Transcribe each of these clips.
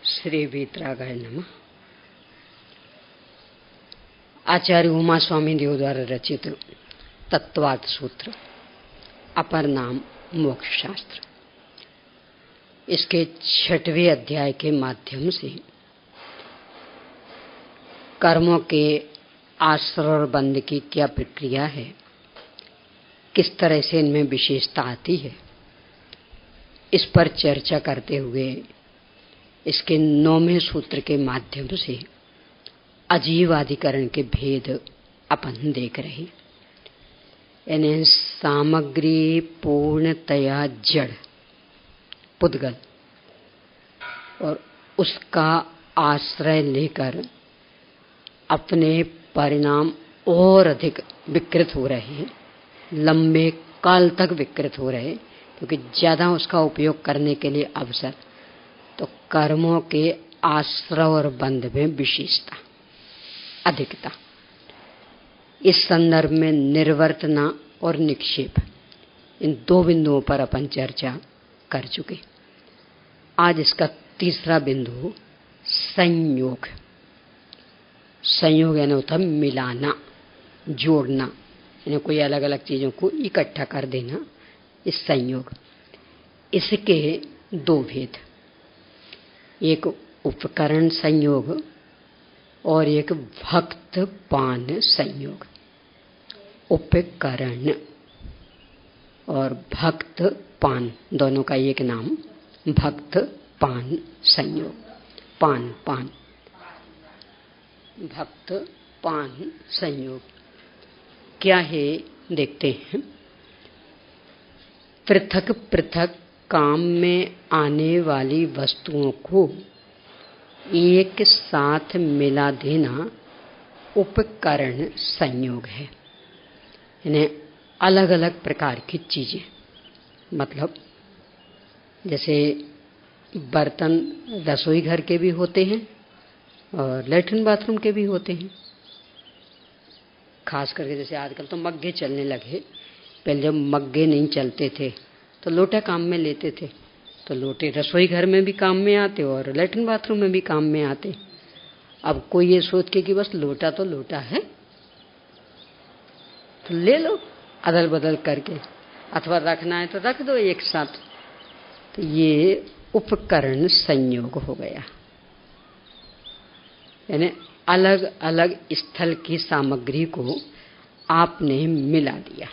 श्री वीतरागाय नमः। आचार्य उमा स्वामी देव द्वारा रचित तत्वार्थ सूत्र, अपर नाम मोक्ष शास्त्र, इसके 6वें अध्याय के माध्यम से कर्मों के आश्रय और बंध की क्या प्रक्रिया है, किस तरह से इनमें विशेषता आती है, इस पर चर्चा करते हुए इसके 9वें सूत्र के माध्यम से अजीवाधिकरण के भेद अपन देख रहे। यानी सामग्री पूर्णतया जड़ पुद्गल और उसका आश्रय लेकर अपने परिणाम और अधिक विकृत हो रहे हैं, लंबे काल तक विकृत हो रहे, क्योंकि ज्यादा उसका उपयोग करने के लिए अवसर। तो कर्मों के आश्रय और बंध में विशेषता, अधिकता। इस संदर्भ में निर्वर्तना और निक्षेप, इन 2 बिंदुओं पर अपन चर्चा कर चुके। आज इसका 3रा बिंदु संयोग। संयोग यानी होता मिलाना, जोड़ना, यानी कोई अलग अलग चीजों को इकट्ठा कर देना, इस संयोग। इसके 2 भेद, एक उपकरण संयोग और एक भक्त पान संयोग। उपकरण और भक्त पान दोनों का एक नाम भक्त पान संयोग। पान पान भक्त पान संयोग क्या है देखते हैं। पृथक पृथक काम में आने वाली वस्तुओं को एक साथ मिला देना उपकरण संयोग है। यानी अलग अलग प्रकार की चीजें, मतलब जैसे बर्तन रसोई घर के भी होते हैं और लैट्रिन बाथरूम के भी होते हैं। खास करके जैसे आजकल तो मग्गे चलने लगे। पहले जब मग्गे नहीं चलते थे तो लोटा काम में लेते थे, तो लोटे रसोई घर में भी काम में आते और लैट्रिन बाथरूम में भी काम में आते। अब कोई ये सोच के कि बस लोटा तो लोटा है तो ले लो अदल बदल करके, अथवा रखना है तो रख दो एक साथ। तो ये उपकरण संयोग हो गया। यानी अलग अलग स्थल की सामग्री को आपने मिला दिया।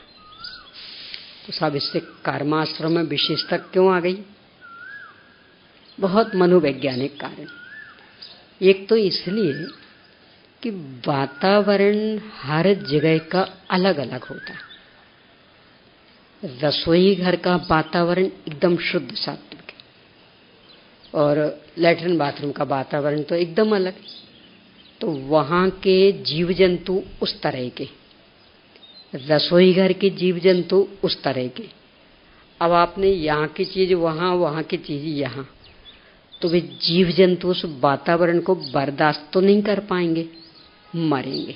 तो सब इससे कर्माश्रम में विशेषता क्यों आ गई? बहुत मनोवैज्ञानिक कारण। एक तो इसलिए कि वातावरण हर जगह का अलग अलग होता है। रसोई घर का वातावरण एकदम शुद्ध सात्विक है और लैट्रिन बाथरूम का वातावरण तो एकदम अलग। तो वहां के जीव जंतु उस तरह के, रसोई घर के जीव जंतु उस तरह के। अब आपने यहाँ की चीज वहां, वहां की चीज यहाँ, तो वे जीव जंतु उस वातावरण को बर्दाश्त तो नहीं कर पाएंगे, मरेंगे।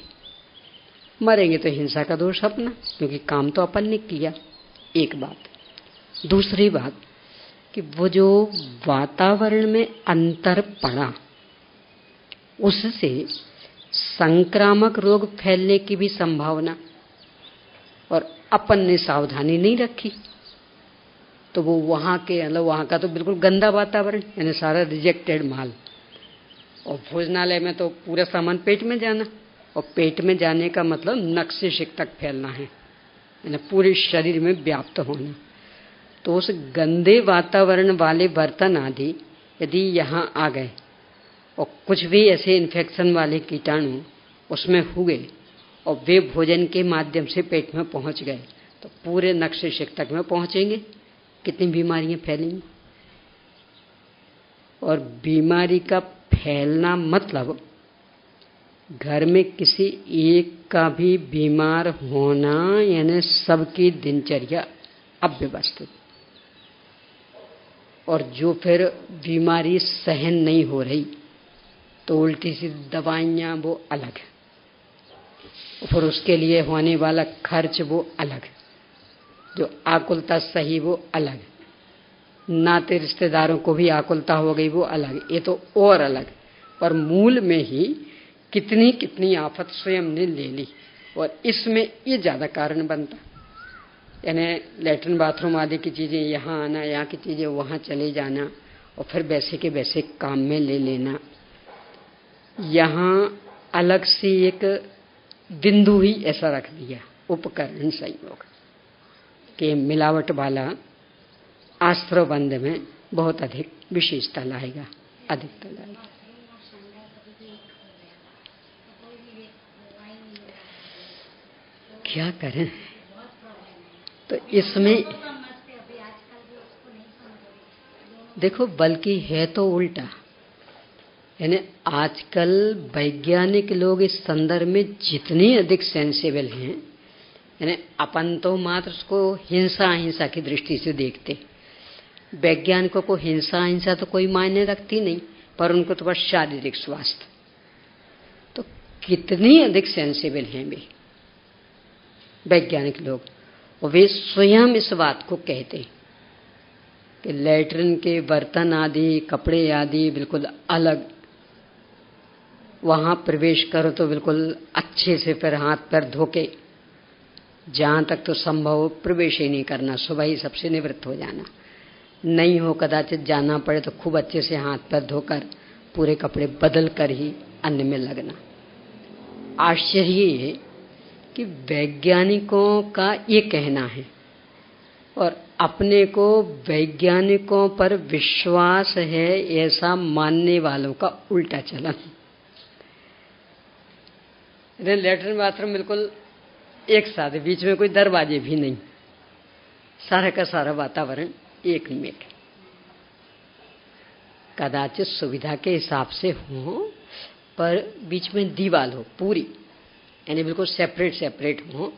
मरेंगे तो हिंसा का दोष अपना, क्योंकि काम तो अपन ने किया। एक बात। दूसरी बात कि वो जो वातावरण में अंतर पड़ा, उससे संक्रामक रोग फैलने की भी संभावना, और अपन ने सावधानी नहीं रखी तो वो वहां के, मतलब वहां का तो बिल्कुल गंदा वातावरण, यानी सारा रिजेक्टेड माल। और भोजनालय में तो पूरा सामान पेट में जाना, और पेट में जाने का मतलब नक से शिक तक फैलना है, यानी पूरे शरीर में व्याप्त होना। तो उस गंदे वातावरण वाले बर्तन आदि यदि यहाँ आ गए और कुछ भी ऐसे इन्फेक्शन वाले कीटाणु उसमें हुए और वे भोजन के माध्यम से पेट में पहुंच गए, तो पूरे नक से शिक तक में पहुंचेंगे, कितनी बीमारियां फैलेंगी। और बीमारी का फैलना मतलब घर में किसी एक का भी बीमार होना, यानी सबकी दिनचर्या अव्यवस्थित। और जो फिर बीमारी सहन नहीं हो रही तो उल्टी सी दवाइयां वो अलग, फिर उसके लिए होने वाला खर्च वो अलग, जो आकुलता सही वो अलग। नाते रिश्तेदारों को भी आकुलता हो गई, वो अलग, ये तो और अलग। पर मूल में ही कितनी कितनी आफत स्वयं ने ले ली, और इसमें ये ज्यादा कारण बनता। यानी लेटरिन बाथरूम आदि की चीजें यहाँ आना, यहाँ की चीजें वहां चले जाना, और फिर वैसे के वैसे काम में ले लेना। यहाँ अलग से एक बिंदु ही ऐसा रख दिया, उपकरण संयोग, कि मिलावट वाला आश्रय बंध में बहुत अधिक विशेषता लाएगा, अधिकता लाएगा। क्या करें? तो इसमें देखो, बल्कि है तो उल्टा। यानी आजकल वैज्ञानिक लोग इस संदर्भ में जितने अधिक सेंसिबल हैं, यानी अपन तो मात्र उसको हिंसा हिंसा की दृष्टि से देखते, वैज्ञानिकों को हिंसा हिंसा तो कोई मायने रखती नहीं, पर उनको तो बस शारीरिक स्वास्थ्य। तो कितनी अधिक सेंसिबल हैं वे वैज्ञानिक लोग, और वे स्वयं इस बात को कहते कि लैट्रिन के बर्तन आदि, कपड़े आदि बिल्कुल अलग, वहां प्रवेश करो तो बिल्कुल अच्छे से फिर हाथ पैर धोके, जहां तक तो संभव प्रवेश ही नहीं करना, सुबह ही सबसे निवृत्त हो जाना, नहीं हो कदाचित जाना पड़े तो खूब अच्छे से हाथ पैर धोकर पूरे कपड़े बदल कर ही अन्न में लगना। आश्चर्य ये कि वैज्ञानिकों का ये कहना है और अपने को वैज्ञानिकों पर विश्वास है ऐसा मानने वालों का उल्टा चलन। लैट्रिन बाथरूम बिल्कुल एक साथ, बीच में कोई दरवाजे भी नहीं, सारा का सारा वातावरण एक मिनट, कदाचित सुविधा के हिसाब से हो, पर बीच में दीवार हो पूरी, यानी बिल्कुल सेपरेट सेपरेट हो,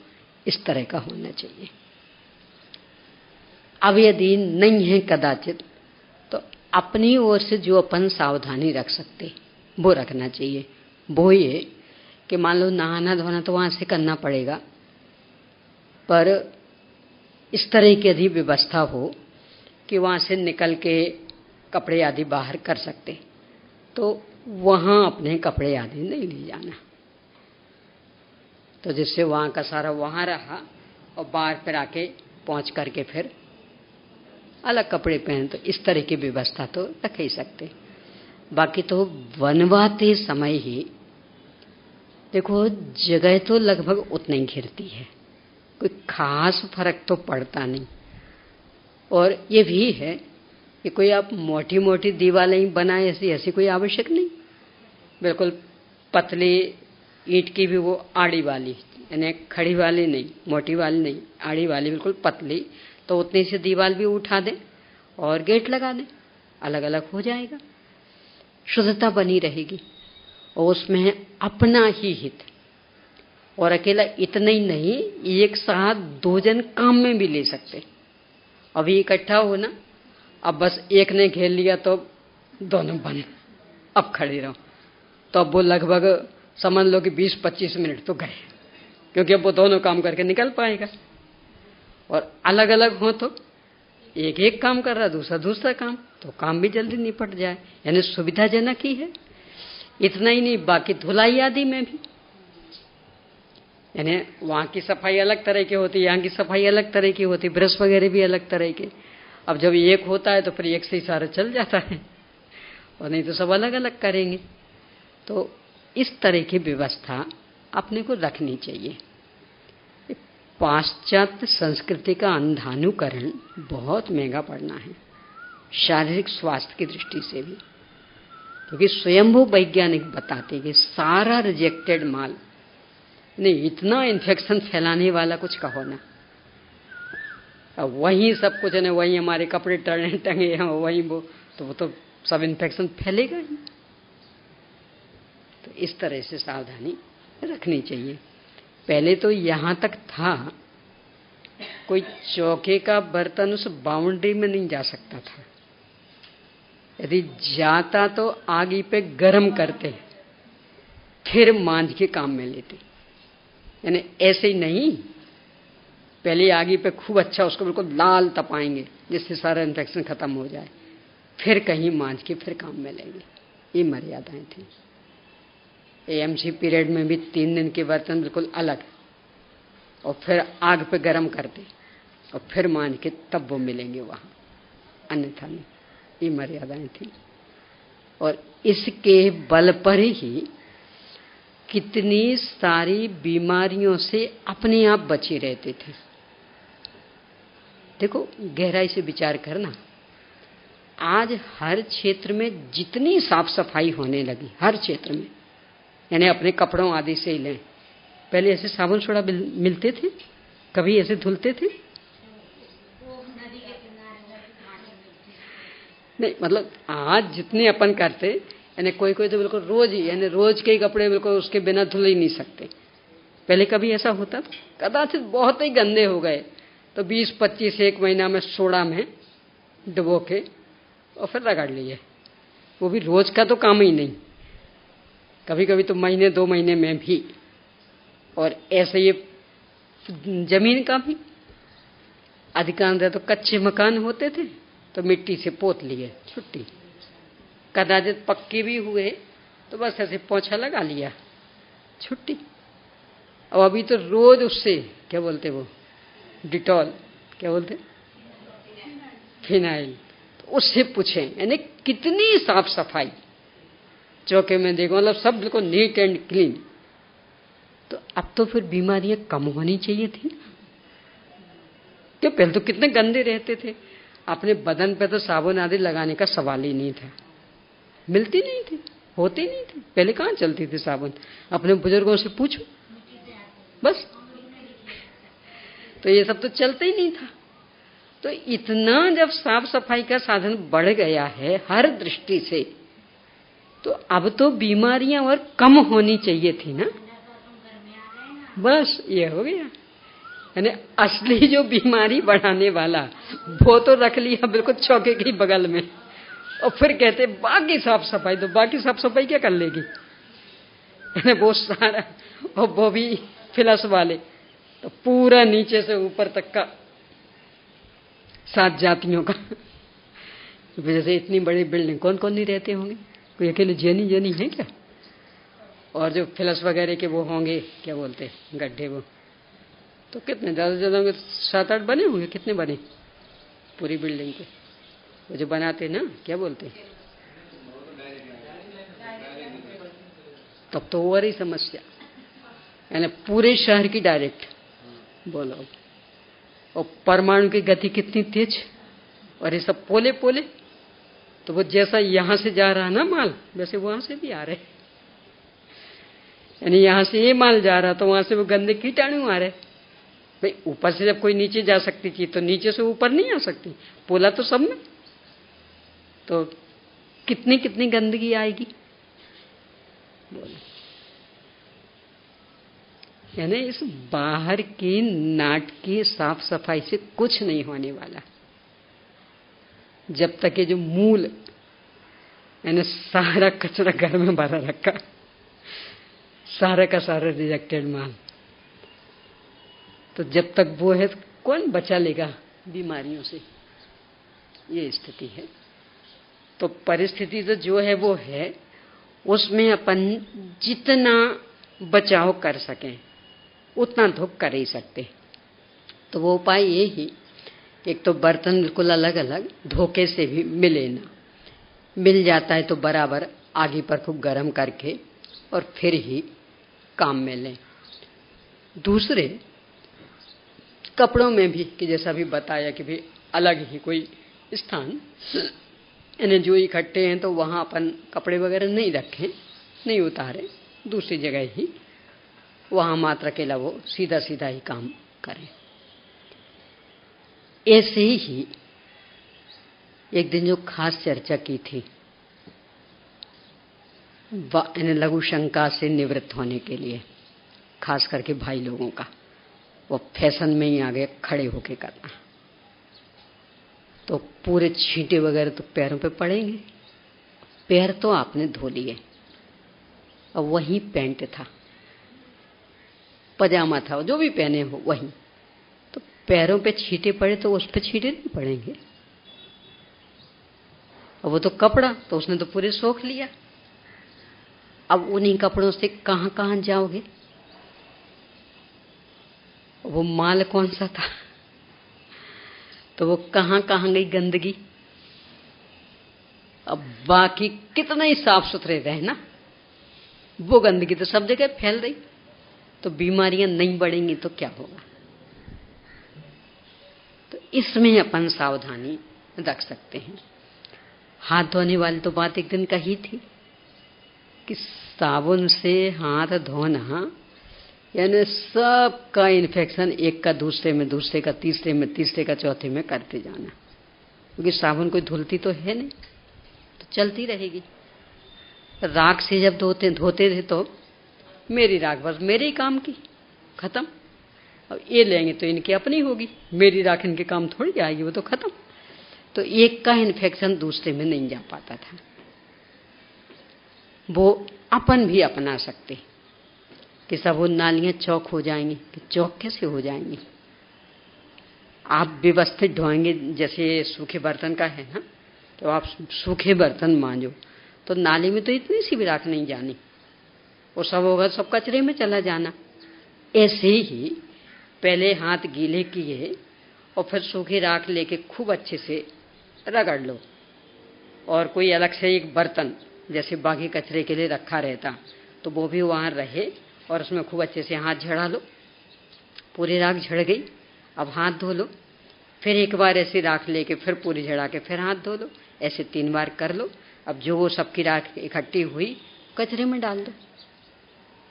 इस तरह का होना चाहिए। अब यदि नहीं है कदाचित, तो अपनी ओर से जो अपन सावधानी रख सकते वो रखना चाहिए। वो ये कि मान लो नहाना धोना तो वहां से करना पड़ेगा, पर इस तरह की यदि व्यवस्था हो कि वहां से निकल के कपड़े आदि बाहर कर सकते, तो वहां अपने कपड़े आदि नहीं ले जाना, तो जिससे वहां का सारा वहां रहा और बाहर फिर आके पहुंच करके फिर अलग कपड़े पहन, तो इस तरह की व्यवस्था तो रख ही सकते। बाकी तो बनवाते समय ही देखो, जगह तो लगभग उतनी ही घिरती है, कोई खास फर्क तो पड़ता नहीं। और ये भी है कि कोई आप मोटी मोटी दीवारें ही बनाए, ऐसी कोई आवश्यक नहीं, बिल्कुल पतली ईंट की भी वो आड़ी वाली, यानी खड़ी वाली नहीं, मोटी वाली नहीं, आड़ी वाली बिल्कुल पतली, तो उतनी सी दीवार भी उठा दें और गेट लगा दें, अलग अलग हो जाएगा, शुद्धता बनी रहेगी और उसमें अपना ही हित। और अकेला इतना ही नहीं, एक साथ दो जन काम में भी ले सकते। अभी इकट्ठा हो ना, अब बस एक ने घेर लिया तो दोनों बंद, अब खड़े रहो, तो अब वो लगभग समझ लो कि 20-25 मिनट तो गए, क्योंकि अब वो दोनों काम करके निकल पाएगा। और अलग अलग हो तो एक एक काम कर रहा, दूसरा दूसरा काम, तो काम भी जल्दी निपट जाए, यानी सुविधाजनक ही है। इतना ही नहीं, बाकी धुलाई आदि में भी, यानी वहां की सफाई अलग तरह की होती है, यहाँ की सफाई अलग तरह की होती है, ब्रश वगैरह भी अलग तरह के। अब जब एक होता है तो फिर एक से ही सारा चल जाता है, और नहीं तो सब अलग अलग करेंगे। तो इस तरह की व्यवस्था अपने को रखनी चाहिए। पाश्चात्य संस्कृति का अंधानुकरण बहुत महंगा पड़ना है, शारीरिक स्वास्थ्य की दृष्टि से भी, क्योंकि स्वयंभू वैज्ञानिक बताते कि सारा रिजेक्टेड माल नहीं, इतना इन्फेक्शन फैलाने वाला कुछ कहो ना, अब वही सब कुछ है ना, वही हमारे कपड़े टंगे हैं, वही वो तो सब इन्फेक्शन फैलेगा ही। तो इस तरह से सावधानी रखनी चाहिए। पहले तो यहां तक था, कोई चौके का बर्तन उस बाउंड्री में नहीं जा सकता था, यदि जाता तो आगी पे गरम करते फिर मांझ के काम में लेते, यानी ऐसे ही नहीं पहले आगे पे खूब अच्छा उसको बिल्कुल लाल तपाएंगे जिससे सारा इन्फेक्शन खत्म हो जाए, फिर कहीं मांझ के फिर काम में लेंगे। ये मर्यादाएं थी। एएमसी पीरियड में भी 3 दिन के बर्तन बिल्कुल अलग, और फिर आग पे गर्म कर दे और फिर मांझ के तब वो मिलेंगे वहां, अन्यथा नहीं। ये मर्यादाएं थी। और इसके बल पर ही कितनी सारी बीमारियों से अपने आप बचे रहते थे। देखो गहराई से विचार करना, आज हर क्षेत्र में जितनी साफ सफाई होने लगी, हर क्षेत्र में, यानी अपने कपड़ों आदि से ही लें, पहले ऐसे साबुन सोडा मिलते थे? कभी ऐसे धुलते थे? नहीं, मतलब आज जितने अपन करते, यानी कोई कोई तो बिल्कुल रोज ही, यानी रोज के ही कपड़े बिल्कुल उसके बिना धुल ही नहीं सकते। पहले कभी ऐसा होता था? कदाचित बहुत ही गंदे हो गए तो 20-25 एक महीना में सोडा में डुबो के और फिर रगड़ लिए। वो भी रोज का तो काम ही नहीं, कभी कभी तो महीने 2 महीने में भी। और ऐसे ये जमीन का भी अधिकांश तो कच्चे मकान होते थे तो मिट्टी से पोत लिए, छुट्टी। कदाचित पक्के भी हुए तो बस ऐसे पोंछा लगा लिया, छुट्टी। और अभी तो रोज उससे क्या बोलते वो डिटॉल, क्या बोलते फिनाइल, तो उससे पूछें, यानी कितनी साफ सफाई। चौके में देखो मतलब सब बिल्कुल नीट एंड क्लीन। तो अब तो फिर बीमारियां कम होनी चाहिए थी। क्या पहले तो कितने गंदे रहते थे, अपने बदन पे तो साबुन आदि लगाने का सवाल ही नहीं था, मिलती नहीं थी, होती नहीं थी। पहले कहाँ चलती थी साबुन? अपने बुजुर्गों से पूछो बस, तो ये सब तो चलता ही नहीं था। तो इतना जब साफ सफाई का साधन बढ़ गया है हर दृष्टि से, तो अब तो बीमारियां और कम होनी चाहिए थी ना। बस ये हो गया, यानी असली जो बीमारी बढ़ाने वाला वो तो रख लिया बिल्कुल चौके के बगल में, और फिर कहते बाकी साफ सफाई। तो बाकी साफ सफाई क्या कर लेगी? यानी वो सारा, और वो भी फिलस वाले, तो पूरा नीचे से ऊपर तक का 7 जातियों का। जैसे इतनी बड़ी बिल्डिंग कौन कौन नहीं रहते होंगे? कोई अकेले जेनी है क्या? और जो फिलस वगैरह के वो होंगे, क्या बोलते गड्ढे, वो तो कितने ज्यादा से ज्यादा होंगे, 7-8 बने होंगे। कितने बने पूरी बिल्डिंग के? वो जो बनाते ना, क्या बोलते, तब तो और ही समस्या, यानी पूरे शहर की डायरेक्ट बोलो। और परमाणु की गति कितनी तेज, और ये सब पोले पोले, तो वो जैसा यहां से जा रहा ना माल, वैसे वहां से भी आ रहे। यानी यहां से ये माल जा रहा तो वहां से वो गंदे कीटाणु आ रहे। भाई ऊपर से जब कोई नीचे जा सकती थी तो नीचे से ऊपर नहीं आ सकती, पोला तो सब में, तो कितनी कितनी गंदगी आएगी बोलो। यानी इस बाहर की नाटकीय साफ सफाई से कुछ नहीं होने वाला, जब तक ये जो मूल, यानी सारा कचरा घर में भरा रखा, सारा का सारा रिजेक्टेड माल, तो जब तक वो है कौन बचा लेगा बीमारियों से? ये स्थिति है। तो परिस्थिति तो जो है वो है, उसमें अपन जितना बचाव कर सकें उतना तो कर ही सकते। तो वो उपाय ये ही, एक तो बर्तन बिल्कुल अलग अलग, धोखे से भी मिले ना, मिल जाता है तो बराबर आगे पर खूब गर्म करके और फिर ही काम में लें। दूसरे कपड़ों में भी, कि जैसा भी बताया कि भी अलग ही कोई स्थान, यानी जो इकट्ठे हैं तो वहां अपन कपड़े वगैरह नहीं रखें, नहीं उतारे, दूसरी जगह ही वहां मात्र अकेला वो सीधा सीधा ही काम करें। ऐसे ही एक दिन जो खास चर्चा की थी लघु शंका से निवृत्त होने के लिए, खास करके भाई लोगों का, वो फैशन में ही आगे खड़े होके करना। तो पूरे छींटे वगैरह तो पैरों पे पड़ेंगे, पैर तो आपने धो लिए, और वही पैंट था, पजामा था, जो भी पहने हो वही, तो पैरों पे छींटे पड़े तो उस पे छींटे नहीं पड़ेंगे। अब वो तो कपड़ा, तो उसने तो पूरे सोख लिया। अब उन्हीं कपड़ों से कहां कहां जाओगे? वो माल कौन सा था? तो वो कहां कहां गई गंदगी? अब बाकी कितना ही साफ सुथरे रहना, वो गंदगी तो सब जगह फैल रही, तो बीमारियां नहीं बढ़ेंगी तो क्या होगा? तो इसमें अपन सावधानी रख सकते हैं। हाथ धोने वाली तो बात एक दिन कही थी कि साबुन से हाथ धोना यानी सबका इन्फेक्शन एक का दूसरे में, दूसरे का तीसरे में, तीसरे का चौथे में करते जाना, क्योंकि साबुन कोई धुलती तो है नहीं, तो चलती रहेगी। राख से जब धोते थे तो मेरी राख बस मेरे ही काम की, खत्म। अब ये लेंगे तो इनकी अपनी होगी, मेरी राख इनके काम थोड़ी आएगी, वो तो खत्म। तो एक का इन्फेक्शन दूसरे में नहीं जा पाता था। वो अपन भी अपना सकते कि सब वो नालियां चौक हो जाएंगी, कि चौक कैसे हो जाएंगी? आप व्यवस्थित ढोएंगे, जैसे सूखे बर्तन का है ना, तो आप सूखे बर्तन मांजो तो नाली में तो इतनी सी भी राख नहीं जानी, वो सब होगा सब कचरे में चला जाना। ऐसे ही पहले हाथ गीले किए और फिर सूखी राख लेके खूब अच्छे से रगड़ लो, और कोई अलग से एक बर्तन जैसे बाकी कचरे के लिए रखा रहता तो वो भी वहां रहे, और उसमें खूब अच्छे से हाथ झड़ा लो। पूरी राख झड़ गई, अब हाथ धो लो, फिर एक बार ऐसी राख लेके फिर पूरी झड़ा के फिर हाथ धो लो, ऐसे 3 बार कर लो। अब जो वो सबकी राख इकट्ठी हुई कचरे में डाल दो,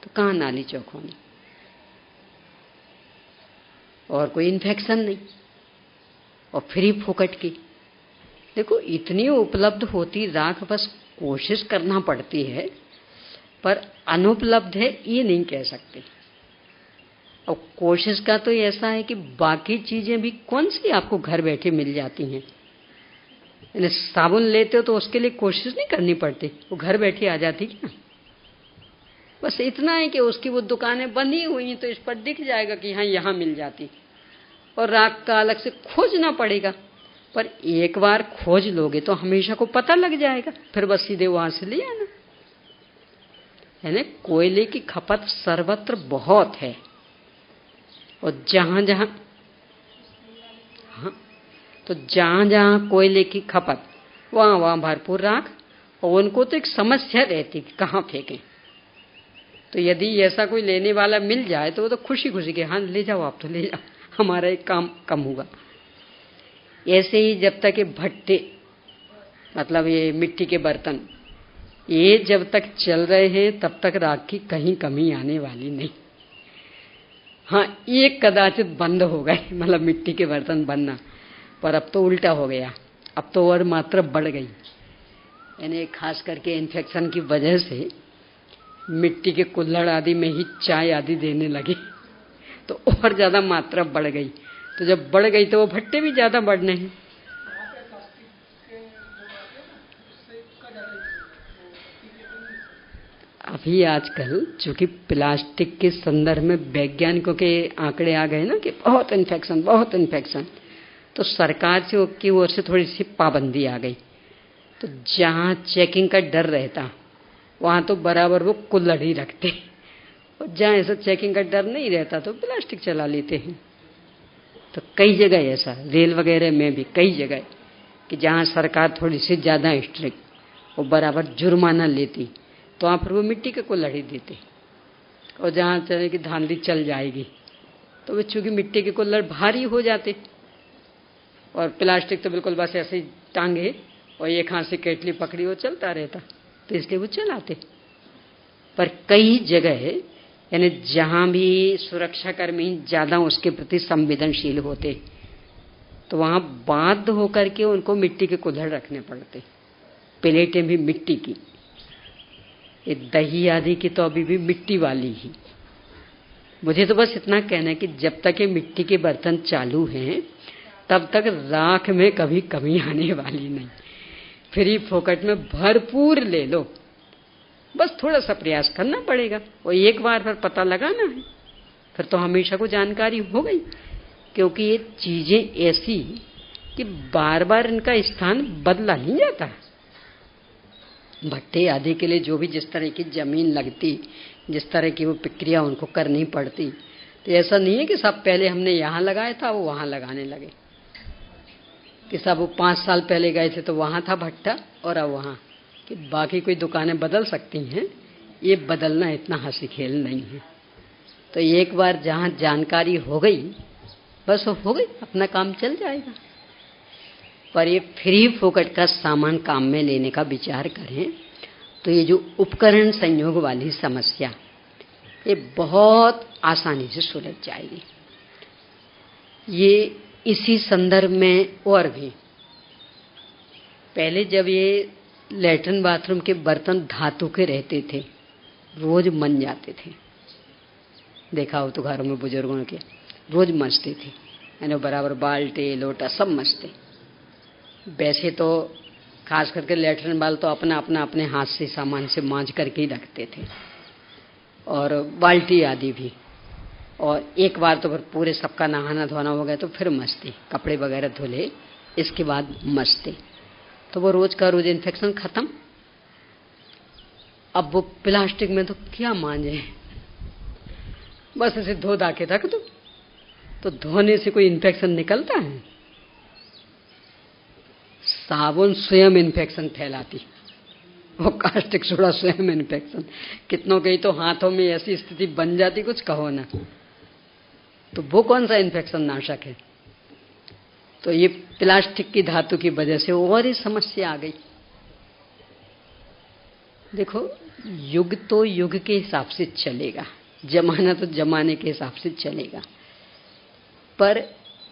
तो कहाँ नाली चौक होनी, और कोई इन्फेक्शन नहीं, और फ्री फोकट की। देखो इतनी उपलब्ध होती राख, बस कोशिश करना पड़ती है, पर अनुपलब्ध है ये नहीं कह सकते। और कोशिश का तो ऐसा है कि बाकी चीजें भी कौन सी आपको घर बैठे मिल जाती हैं। साबुन लेते हो तो उसके लिए कोशिश नहीं करनी पड़ती, वो घर बैठी आ जाती है ना। बस इतना है कि उसकी वो दुकानें बनी हुई हैं तो इस पर दिख जाएगा कि हाँ यहाँ मिल जाती, और राख का अलग से खोजना पड़ेगा। पर एक बार खोज लोगे तो हमेशा को पता लग जाएगा, फिर बस सीधे वहां से ले आना। यानी कोयले की खपत सर्वत्र बहुत है, और जहां जहां हाँ, तो जहां जहां कोयले की खपत वहां वहां भरपूर राख, और उनको तो एक समस्या रहती कि कहाँ फेंकें। तो यदि ऐसा कोई लेने वाला मिल जाए तो वो तो खुशी खुशी के हाँ ले जाओ, आप तो ले जाओ, हमारा एक काम कम हुआ। ऐसे ही जब तक ये भट्टे, मतलब ये मिट्टी के बर्तन, ये जब तक चल रहे हैं तब तक राख की कहीं कमी आने वाली नहीं। हाँ, एक कदाचित बंद हो गए, मतलब मिट्टी के बर्तन बनना, पर अब तो उल्टा हो गया, अब तो और मात्रा बढ़ गई। यानी खास करके इन्फेक्शन की वजह से मिट्टी के कुल्हड़ आदि में ही चाय आदि देने लगे, तो और ज्यादा मात्रा बढ़ गई। तो जब बढ़ गई तो वो भट्टे भी ज्यादा बढ़ने हैं। अभी आजकल चूंकि प्लास्टिक के संदर्भ में वैज्ञानिकों के आंकड़े आ गए ना कि बहुत इन्फेक्शन, बहुत इन्फेक्शन, तो सरकार से की ओर से थोड़ी सी पाबंदी आ गई। तो जहां चेकिंग का डर रहता वहां तो बराबर वो कुल्हड़ ही रखते, और जहां ऐसा चेकिंग का डर नहीं रहता तो प्लास्टिक चला लेते हैं। तो कई जगह ऐसा, रेल वगैरह में भी कई जगह कि जहां सरकार थोड़ी सी ज्यादा स्ट्रिक्ट, वो बराबर जुर्माना लेती, तो वहां पर वो मिट्टी के कुल्हड़ ही देते। और जहां चले कि धांधली चल जाएगी तो वे चूंकि मिट्टी के कुल्हड़ भारी हो जाते, और प्लास्टिक तो बिल्कुल बस ऐसे ही टांगे और एक हाथ से केटली पकड़ी वो चलता रहता, तो इसलिए वो चलाते। पर कई जगह यानी जहां भी सुरक्षा कर्मी ज्यादा उसके प्रति संवेदनशील होते, तो वहां बाध्य होकर के उनको मिट्टी के कुल्हड़ रखने पड़ते, प्लेटें भी मिट्टी की, ये दही आदि की तो अभी भी मिट्टी वाली ही। मुझे तो बस इतना कहना है कि जब तक ये मिट्टी के बर्तन चालू हैं तब तक राख में कभी कमी आने वाली नहीं। फ्री फोकट में भरपूर ले लो, बस थोड़ा सा प्रयास करना पड़ेगा, और एक बार फिर पता लगाना है, फिर तो हमेशा को जानकारी हो गई क्योंकि ये चीजें ऐसी कि बार बार इनका स्थान बदला नहीं जाता। भट्टे आदि के लिए जो भी जिस तरह की जमीन लगती, जिस तरह की वो प्रक्रिया उनको करनी पड़ती, तो ऐसा नहीं है कि सब पहले हमने यहाँ लगाया था वो वहां लगाने लगे, कि सब वो 5 साल पहले गए थे तो वहां था भट्टा और अब वहां, कि बाकी कोई दुकानें बदल सकती हैं, ये बदलना इतना हंसी खेल नहीं है। तो एक बार जहां जानकारी हो गई बस हो गई, अपना काम चल जाएगा। पर ये फ्री फोकट का सामान काम में लेने का विचार करें तो ये जो उपकरण संयोग वाली समस्या, ये बहुत आसानी से सुलझ जाएगी। ये इसी संदर्भ में और भी, पहले जब ये लैट्रिन बाथरूम के बर्तन धातु के रहते थे, रोज मन जाते थे, देखा हो तो घरों में बुजुर्गों के रोज मचते थे, यानी बराबर बाल्टी लोटा सब मचते। वैसे तो खास करके लैट्रिन वाले तो अपना अपना अपने हाथ से सामान से मांझ करके ही रखते थे, और बाल्टी आदि भी। और एक बार तो फिर पूरे सबका नहाना धोना हो गया तो फिर मचते, कपड़े वगैरह धुले, इसके बाद मचते, तो वो रोज का रोज इन्फेक्शन खत्म। अब वो प्लास्टिक में तो क्या मांझे, बस ऐसे धो धा के रख दो, तो धोने से कोई इन्फेक्शन निकलता है? साबुन स्वयं इन्फेक्शन फैलाती, वो कास्टिक सोडा स्वयं इन्फेक्शन। कितनों के तो हाथों में ऐसी स्थिति बन जाती, कुछ कहो ना, तो वो कौन सा इन्फेक्शन नाशक है? तो ये प्लास्टिक की धातु की वजह से और ही समस्या आ गई। देखो, युग तो युग के हिसाब से चलेगा, जमाना तो जमाने के हिसाब से चलेगा, पर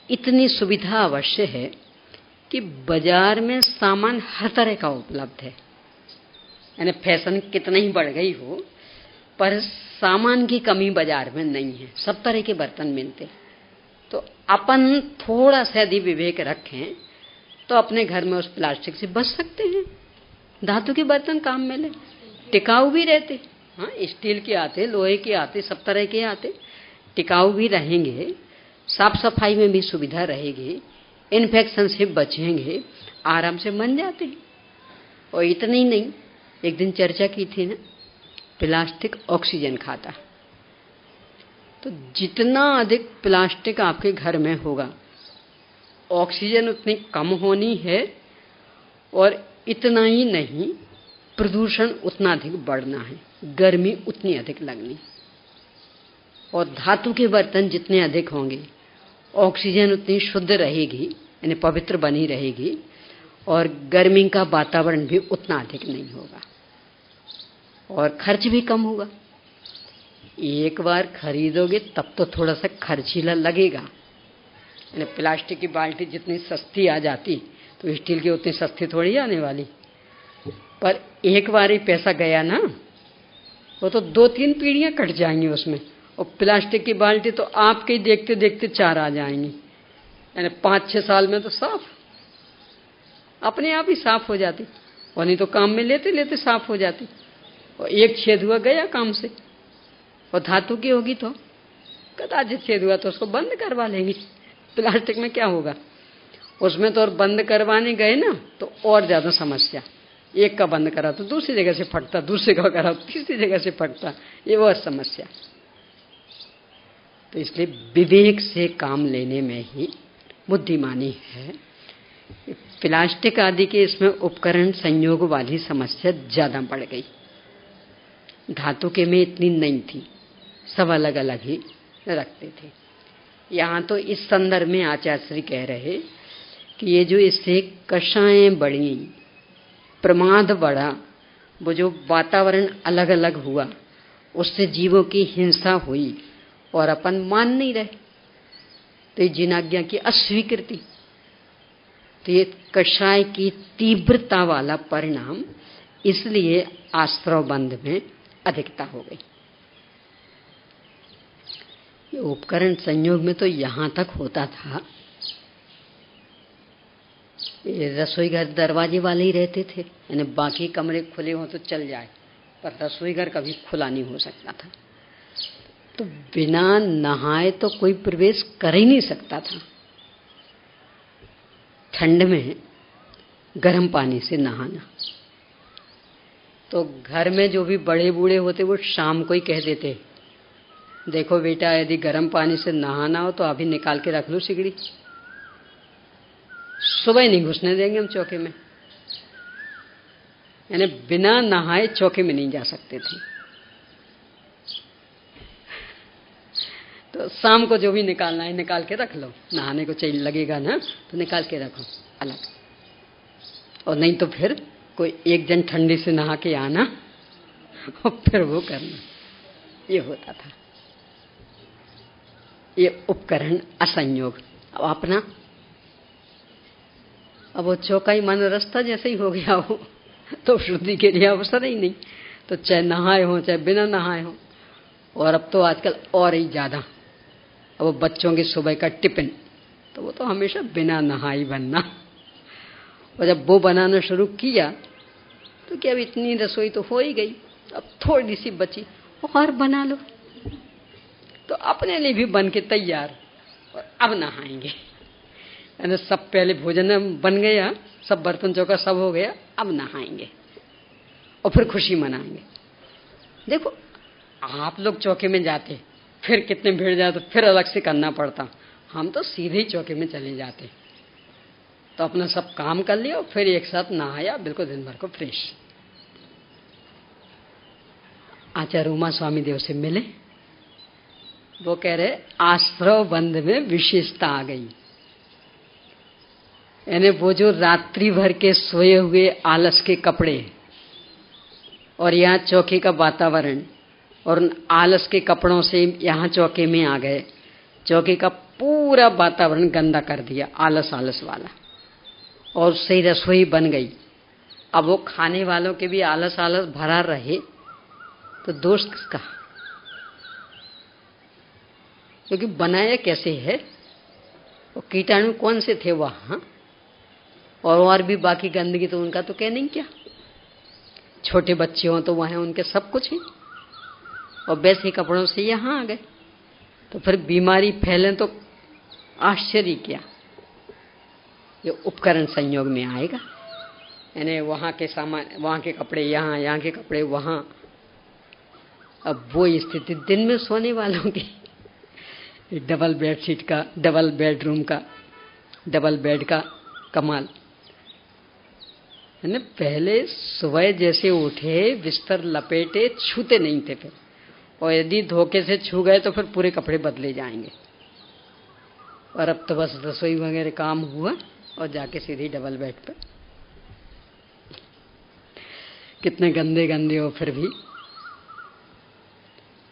इतनी सुविधा अवश्य है कि बाजार में सामान हर तरह का उपलब्ध है। यानी फैशन कितना ही बढ़ गई हो, पर सामान की कमी बाजार में नहीं है, सब तरह के बर्तन मिलते। तो अपन थोड़ा सा यदि विवेक रखें तो अपने घर में उस प्लास्टिक से बच सकते हैं। धातु के बर्तन काम में ले, टिकाऊ भी रहते, हाँ स्टील के आते, लोहे के आते, सब तरह के आते, टिकाऊ भी रहेंगे, साफ सफाई में भी सुविधा रहेगी, इन्फेक्शन से बचेंगे, आराम से बन जाते हैं। और इतना ही नहीं, एक दिन चर्चा की थी ना, प्लास्टिक ऑक्सीजन खाता। तो जितना अधिक प्लास्टिक आपके घर में होगा, ऑक्सीजन उतनी कम होनी है, और इतना ही नहीं, प्रदूषण उतना अधिक बढ़ना है, गर्मी उतनी अधिक लगनी। और धातु के बर्तन जितने अधिक होंगे, ऑक्सीजन उतनी शुद्ध रहेगी, यानी पवित्र बनी रहेगी, और गर्मी का वातावरण भी उतना अधिक नहीं होगा, और खर्च भी कम होगा। एक बार खरीदोगे तब तो थोड़ा सा खर्चीला लगेगा, यानी प्लास्टिक की बाल्टी जितनी सस्ती आ जाती तो स्टील की उतनी सस्ती थोड़ी आने वाली। पर एक बार ही पैसा गया ना, वो तो 2-3 पीढ़ियां कट जाएंगी उसमें। और प्लास्टिक की बाल्टी तो आपके ही देखते देखते 4 आ जाएंगी, यानी 5-6 साल में तो साफ, अपने आप ही साफ हो जाती, और नहीं तो काम में लेते लेते साफ हो जाती। और एक छेद हुआ गया काम से। और धातु की होगी तो कदाचित छेद हुआ तो उसको बंद करवा लेंगे। प्लास्टिक में क्या होगा, उसमें तो और बंद करवाने गए ना तो और ज्यादा समस्या। एक का बंद करा तो दूसरी जगह से फटता, दूसरे का करा तो तीसरी जगह से फटता, ये वो समस्या। तो इसलिए विवेक से काम लेने में ही बुद्धिमानी है। प्लास्टिक आदि के इसमें उपकरण संयोग वाली समस्या ज्यादा बढ़ गई। धातु के में इतनी नहीं थी, सब अलग अलग ही रखते थे। यहाँ तो इस संदर्भ में आचार्य श्री कह रहे कि ये जो इससे कषाएं बढ़ी, प्रमाद बढ़ा, वो जो वातावरण अलग अलग हुआ, उससे जीवों की हिंसा हुई और अपन मान नहीं रहे, तो ये जिनाज्ञा की अस्वीकृति, तो ये कषाय की तीव्रता वाला परिणाम, इसलिए आश्रव बंध में अधिकता हो गई। ये उपकरण संयोग में तो यहां तक होता था, रसोई घर दरवाजे वाले ही रहते थे, यानी बाकी कमरे खुले हो तो चल जाए, पर रसोई घर कभी खुला नहीं हो सकता था। तो बिना नहाए तो कोई प्रवेश कर ही नहीं सकता था। ठंड में गर्म पानी से नहाना, तो घर में जो भी बड़े बूढ़े होते वो शाम को ही कह देते, देखो बेटा यदि गर्म पानी से नहाना हो तो अभी निकाल के रख लो सिगड़ी, सुबह नहीं घुसने देंगे हम चौके में। यानी बिना नहाए चौके में नहीं जा सकते थे। तो शाम को जो भी निकालना है निकाल के रख लो, नहाने को चाहिए लगेगा ना तो निकाल के रखो अलग, और नहीं तो फिर कोई एक जन ठंडी से नहा के आना और फिर वो करना, ये होता था। ये उपकरण असंयोग। अब अपना, अब वो चौका ही मन रास्ता जैसे ही हो गया हो तो शुद्धि के लिए अवसर ही नहीं, तो चाहे नहाए हो चाहे बिना नहाए हो। और अब तो आजकल और ही ज्यादा, अब वो बच्चों की सुबह का टिफिन तो वो तो हमेशा बिना नहाई बनना, और जब वो बनाना शुरू किया तो क्या अब इतनी रसोई तो हो ही गई, अब थोड़ी सी बची और बना लो, तो अपने लिए भी बन के तैयार, और अब नहाएंगे। यानी सब पहले भोजन बन गया, सब बर्तन चौका सब हो गया, अब नहाएंगे और फिर खुशी मनाएंगे। देखो आप लोग चौके में जाते, फिर कितने भीड़ जाए तो फिर अलग से करना पड़ता, हम तो सीधे ही चौके में चले जाते, तो अपना सब काम कर लिया और फिर एक साथ नहाया, बिल्कुल दिन भर को फ्रेश। आचार्य उमा स्वामी देव से मिले, वो कह रहे आश्रव बंध में विशेषता आ गई। यानी वो जो रात्रि भर के सोए हुए आलस के कपड़े और यहाँ चौके का वातावरण, और उन आलस के कपड़ों से यहाँ चौके में आ गए, चौके का पूरा वातावरण गंदा कर दिया आलस आलस वाला, और सही रसोई बन गई। अब वो खाने वालों के भी आलस आलस भरा रहे तो दोष किसका? क्योंकि बनाया कैसे है, वो कीटाणु कौन से थे वहां, और भी बाकी गंदगी तो उनका तो कह नहीं क्या। छोटे बच्चे हों तो वहां उनके सब कुछ है, और वैसे कपड़ों से यहाँ आ गए, तो फिर बीमारी फैले तो आश्चर्य क्या। ये उपकरण संयोग में आएगा। यानी वहां के सामान, वहां के कपड़े यहाँ, यहाँ के कपड़े वहां। अब वो स्थिति दिन में सोने वालों की, डबल बेडशीट का, डबल बेडरूम का, डबल बेड का कमाल है ना। पहले सुबह जैसे उठे बिस्तर लपेटे, छूते नहीं थे फिर, और यदि धोखे से छू गए तो फिर पूरे कपड़े बदले जाएंगे। और अब तो बस रसोई वगैरह काम हुआ और जाके सीधी डबल बेड पे, कितने गंदे गंदे हो फिर भी।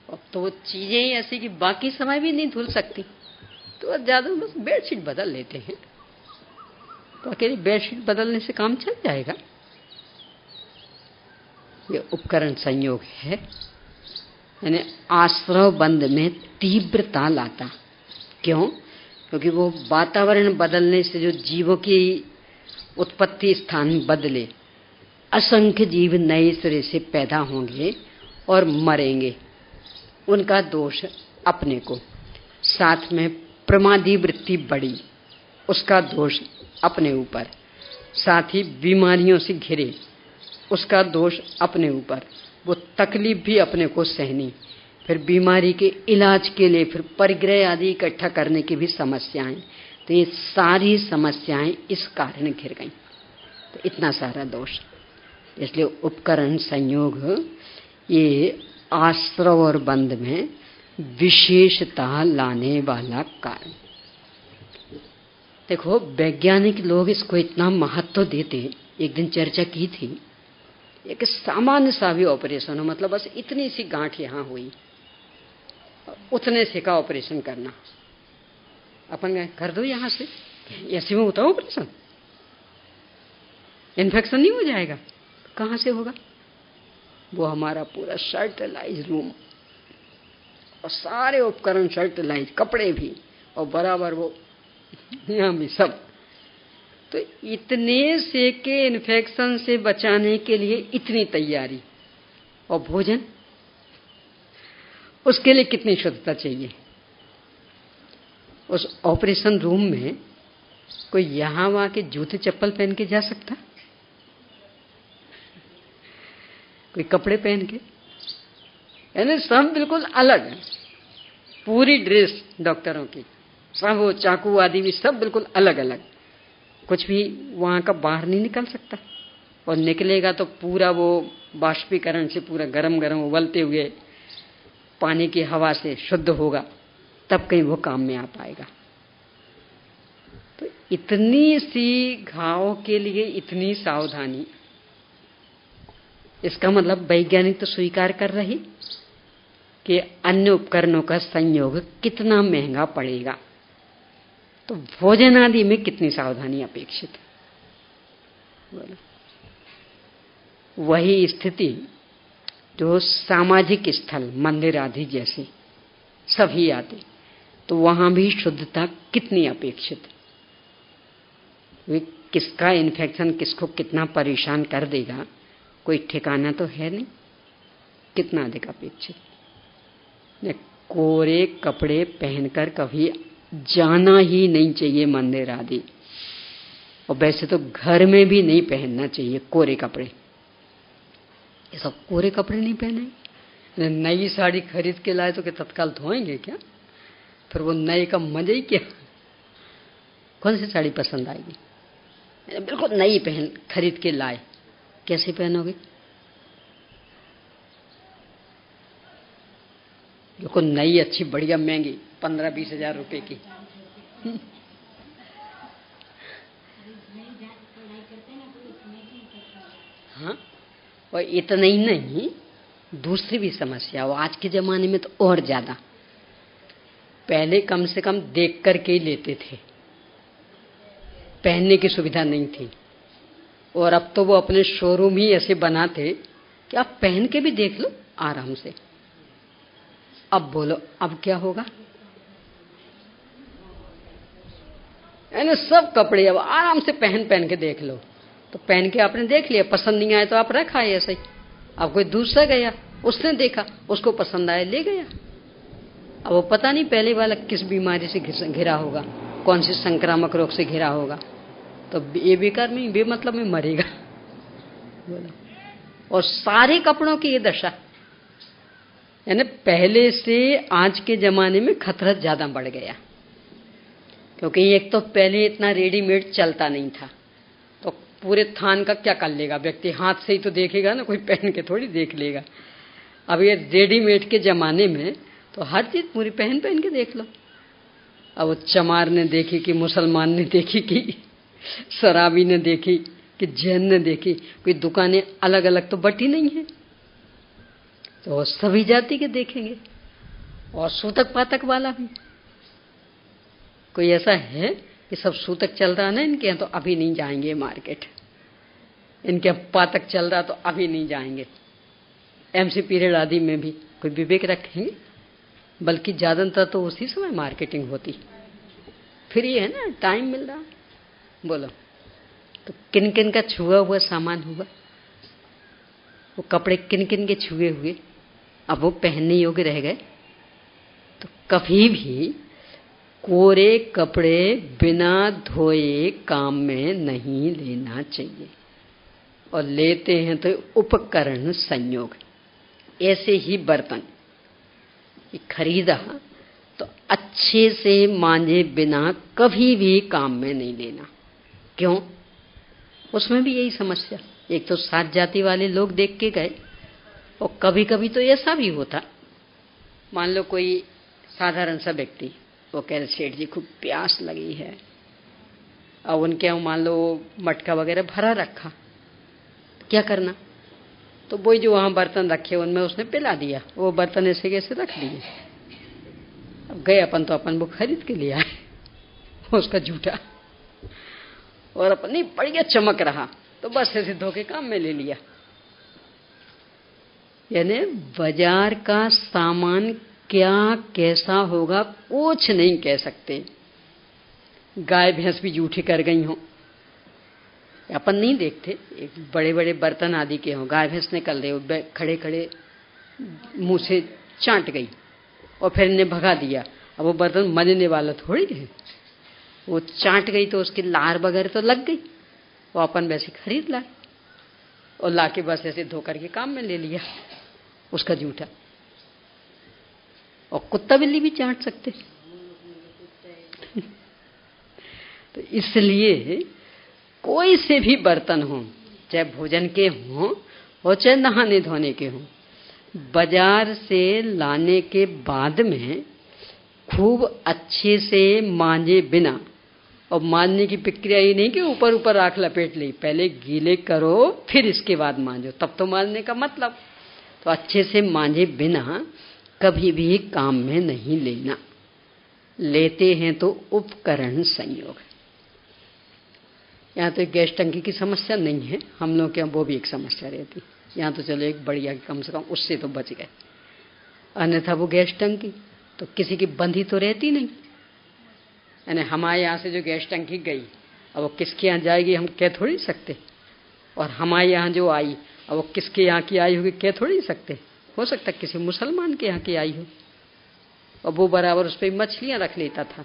अब तो वो चीजें ही ऐसी कि बाकी समय भी नहीं धुल सकती, तो ज्यादा बस बेडशीट बदल लेते हैं, तो अकेली बेडशीट बदलने से काम चल जाएगा। ये उपकरण संयोग है। यानी आश्रव बंध में तीव्रता लाता। क्यों? क्योंकि वो वातावरण बदलने से जो जीवों की उत्पत्ति स्थान बदले, असंख्य जीव नए सिरे से पैदा होंगे और मरेंगे, उनका दोष अपने को। साथ में प्रमादी वृत्ति बढ़ी, उसका दोष अपने ऊपर। साथ ही बीमारियों से घिरे, उसका दोष अपने ऊपर। वो तकलीफ भी अपने को सहनी, फिर बीमारी के इलाज के लिए फिर परिग्रह आदि इकट्ठा करने की भी समस्याएं। तो ये सारी समस्याएं इस कारण घिर गई, तो इतना सारा दोष। इसलिए उपकरण संयोग ये आश्रव और बंध में विशेषता लाने वाला कारण। देखो वैज्ञानिक लोग इसको इतना महत्व देते, एक दिन चर्चा की थी, एक सामान्य सा भी ऑपरेशन हो, मतलब बस इतनी सी गांठ यहां हुई, उतने से का ऑपरेशन करना, अपन कर दो यहां से, ऐसे में होता ऑपरेशन, इन्फेक्शन नहीं हो जाएगा? कहां से होगा? वो हमारा पूरा शर्टलाइज रूम और सारे उपकरण शर्टलाइज, कपड़े भी, और बराबर वो यहाँ भी सब। तो इतने से के इन्फेक्शन से बचाने के लिए इतनी तैयारी, और भोजन, उसके लिए कितनी शुद्धता चाहिए? उस ऑपरेशन रूम में कोई यहां वहां के जूते चप्पल पहन के जा सकता? कोई कपड़े पहन के? यानी सब बिल्कुल अलग है, पूरी ड्रेस डॉक्टरों की, सब वो चाकू आदि भी सब बिल्कुल अलग अलग। कुछ भी वहां का बाहर नहीं निकल सकता, और निकलेगा तो पूरा वो बाष्पीकरण से पूरा गरम गरम उबलते हुए पानी की हवा से शुद्ध होगा, तब कहीं वो काम में आ पाएगा। तो इतनी सी घाव के लिए इतनी सावधानी, इसका मतलब वैज्ञानिक तो स्वीकार कर रही कि अन्य उपकरणों का संयोग कितना महंगा पड़ेगा, तो भोजन आदि में कितनी सावधानी अपेक्षित है। वही स्थिति जो सामाजिक स्थल मंदिर आदि जैसे सभी आते, तो वहां भी शुद्धता कितनी अपेक्षित है। वे किसका इन्फेक्शन किसको कितना परेशान कर देगा कोई ठिकाना तो है नहीं, कितना अधिक अपेक्षित। कोरे कपड़े पहनकर कभी जाना ही नहीं चाहिए मंदिर आदि, और वैसे तो घर में भी नहीं पहनना चाहिए कोरे कपड़े। ये सब कोरे कपड़े नहीं पहने। नई साड़ी खरीद के लाए तो क्या तत्काल धोएंगे क्या? फिर वो नए का मजा ही क्या? कौन सी साड़ी पसंद आएगी? बिल्कुल नई पहन खरीद के लाए, कैसे पहनोगे? बिल्कुल नई अच्छी बढ़िया महंगी 15-20 हजार रुपए की। हाँ, और इतना ही नहीं, दूसरी भी समस्या हो आज के जमाने में तो और ज्यादा। पहले कम से कम देख करके ही लेते थे, पहनने की सुविधा नहीं थी, और अब तो वो अपने शोरूम ही ऐसे बनाते कि आप पहन के भी देख लो आराम से। अब बोलो अब क्या होगा? यानी सब कपड़े अब आराम से पहन के देख लो। तो पहन के आपने देख लिया, पसंद नहीं आया तो आप रखा है ऐसे ही। अब कोई दूसरा गया, उसने देखा, उसको पसंद आया, ले गया। अब वो पता नहीं पहले वाला किस बीमारी से घिरा होगा, कौन सी संक्रामक रोग से घिरा होगा, तो ये बेकार में बेमतलब में मरेगा। बोलो, और सारे कपड़ों की ये दशा, यानी पहले से आज के जमाने में खतरा ज्यादा बढ़ गया। क्योंकि एक तो पहले इतना रेडीमेड चलता नहीं था, तो पूरे थान का क्या कर लेगा व्यक्ति, हाथ से ही तो देखेगा ना, कोई पहन के थोड़ी देख लेगा। अब ये रेडीमेड के जमाने में तो हर चीज पूरी पहन के देख लो। अब वो चमार ने देखी कि मुसलमान ने देखी कि शराबी ने देखी कि जैन ने देखी, कोई दुकानें अलग अलग तो बटी नहीं है, तो सभी जाति के देखेंगे। और सूतक पातक वाला भी कोई ऐसा है कि सब सूतक चल रहा ना इनके यहाँ तो अभी नहीं जाएंगे मार्केट, इनके पातक चल रहा तो अभी नहीं जाएंगे। एमसी पीरियड आदि में भी कोई विवेक रखेंगे? बल्कि ज्यादातर तो उसी समय मार्केटिंग होती, फ्री है ना, टाइम मिल रहा। बोलो, तो किन किन का छुआ हुआ सामान हुआ, वो कपड़े किन किन के छुए हुए, अब वो पहनने योग्य रह गए। तो कभी भी कोरे कपड़े बिना धोए काम में नहीं लेना चाहिए, और लेते हैं तो उपकरण संयोग। ऐसे ही बर्तन खरीदा तो अच्छे से मांजे बिना कभी भी काम में नहीं लेना। क्यों? उसमें भी यही समस्या। एक तो सात जाति वाले लोग देख के गए, और कभी कभी तो ऐसा भी होता, मान लो कोई साधारण सा व्यक्ति, वो कह रहे सेठ जी खूब प्यास लगी है, और उनके यहाँ मान लो मटका वगैरह भरा रखा, क्या करना? तो वही जो वहां बर्तन रखे उनमें उसने पिला दिया, वो बर्तन ऐसे कैसे रख दिए। अब गए अपन तो अपन वो खरीद के ले आए उसका झूठा, और अपनी बढ़िया चमक रहा तो बस ऐसे धोके काम में ले लिया। यानी बाजार का सामान क्या कैसा होगा कुछ नहीं कह सकते। गाय भैंस भी जूठी कर गई हो, अपन नहीं देखते, एक बड़े बड़े बर्तन आदि के हो, गाय भैंस निकल रहे हो, खड़े खड़े मुंह से चाट गई, और फिर इन्हें भगा दिया। अब वो बर्तन मजने वाला थोड़ी है, वो चाट गई तो उसकी लार वगैरह तो लग गई, वो अपन वैसे खरीद लाए और लाके बस ऐसे धो करके काम में ले लिया उसका जूठा। और कुत्ता बिल्ली भी चाट सकते तो इसलिए कोई से भी बर्तन हो, चाहे भोजन के हों और चाहे नहाने धोने के हों, बाजार से लाने के बाद में खूब अच्छे से मांजे बिना, और मांजने की प्रक्रिया ये नहीं कि ऊपर ऊपर आंख लपेट ली, पहले गीले करो फिर इसके बाद मांजो, तब तो मांजने का मतलब। तो अच्छे से मांजे बिना कभी भी काम में नहीं लेना। लेते हैं तो उपकरण संयोग। यहाँ तो एक गैस टंकी की समस्या नहीं है, हम लोग के यहाँ वो भी एक समस्या रहती, यहाँ तो चलो एक बढ़िया कम से कम उससे तो बच गए। अन्यथा वो गैस टंकी तो किसी की बंधी तो रहती नहीं, यानी हमारे यहाँ से जो गैस टंकी गई अब वो किसके यहाँ जाएगी हम कह थोड़ी सकते, और हमारे यहाँ जो आई अब वो किसके यहाँ की आई होगी कह थोड़ी सकते। हो सकता है किसी मुसलमान के यहाँ की आई हो, और वो बराबर उस पर मछलियाँ रख लेता था।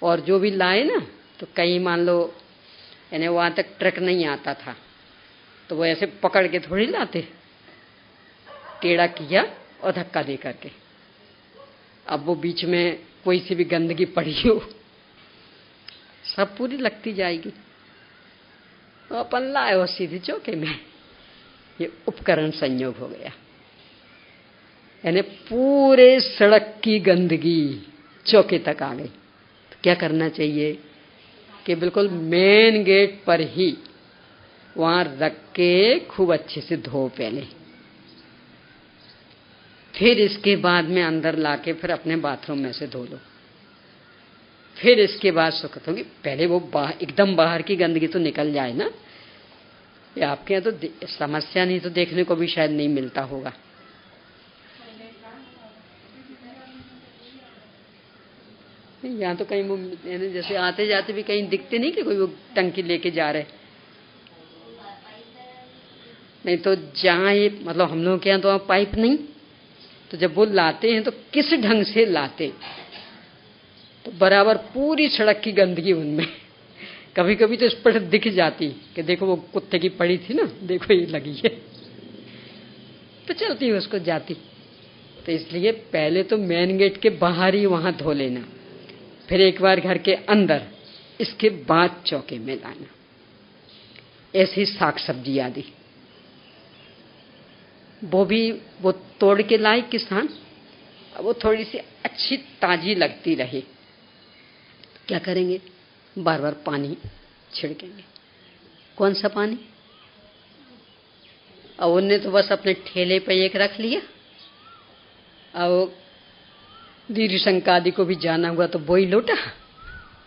और जो भी लाए ना, तो कहीं मान लो यानी वहाँ तक ट्रक नहीं आता था, तो वो ऐसे पकड़ के थोड़ी लाते, टेढ़ा किया और धक्का दे करके। अब वो बीच में कोई सी भी गंदगी पड़ी हो सब पूरी लगती जाएगी, तो अपन लाए और सीधे चौके में। ये उपकरण संयोग हो गया, यानी पूरे सड़क की गंदगी चौके तक आ गई। तो क्या करना चाहिए कि बिल्कुल मेन गेट पर ही वहां रख के खूब अच्छे से धो पहले, फिर इसके बाद में अंदर लाके फिर अपने बाथरूम में से धो लो, फिर इसके बाद सुखत होगी। पहले वो एकदम बाहर की गंदगी तो निकल जाए ना। ये आपके यहाँ तो समस्या नहीं तो देखने को भी शायद नहीं मिलता होगा। यहाँ तो कहीं वो जैसे आते जाते भी कहीं दिखते नहीं कि कोई वो टंकी लेके जा रहे, नहीं तो जहाँ ये मतलब हम लोग के यहाँ तो वहाँ पाइप नहीं, तो जब वो लाते हैं तो किस ढंग से लाते, तो बराबर पूरी सड़क की गंदगी उनमें। कभी कभी तो इस पर दिख जाती कि देखो वो कुत्ते की पड़ी थी ना, देखो ये लगी है, तो चलती है उसको जाती। तो इसलिए पहले तो मेन गेट के बाहर ही वहां धो लेना, फिर एक बार घर के अंदर, इसके बाद चौके में लाना। ऐसी साग सब्जी आदि वो भी वो तोड़ के लाए किसान, अब वो थोड़ी सी अच्छी ताजी लगती रहे, क्या करेंगे बार बार पानी छिड़केंगे। कौन सा पानी? और उनने तो बस अपने ठेले पे एक रख लिया, और दीदी शंका आदि को भी जाना हुआ तो वो ही लोटा,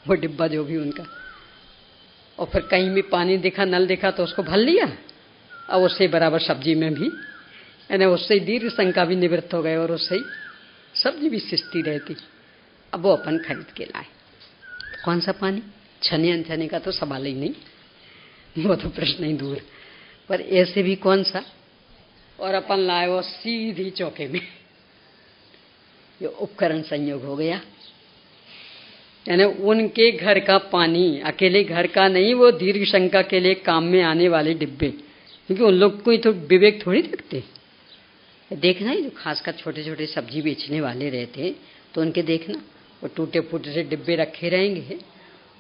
वो डिब्बा जो भी उनका, और फिर कहीं भी पानी दिखा नल दिखा तो उसको भर लिया, और उससे बराबर सब्जी में भी, यानी उससे दीर्घ शंका भी निवृत्त हो गए और उससे सब्जी भी सिस्ती रहती। अब वो अपन खरीद के लाए। कौन सा पानी? छने अनछने का तो सवाल ही नहीं, वो तो प्रश्न ही दूर, पर ऐसे भी कौन सा। और अपन लाए वो सीधी चौके में। ये उपकरण संयोग हो गया, यानी उनके घर का पानी, अकेले घर का नहीं, वो दीर्घ शंका के लिए काम में आने वाले डिब्बे, क्योंकि उन लोग को तो विवेक थोड़ी रखते। देखना ही जो खासकर छोटे छोटे सब्जी बेचने वाले रहते हैं, तो उनके देखना वो टूटे फूटे से डिब्बे रखे रहेंगे,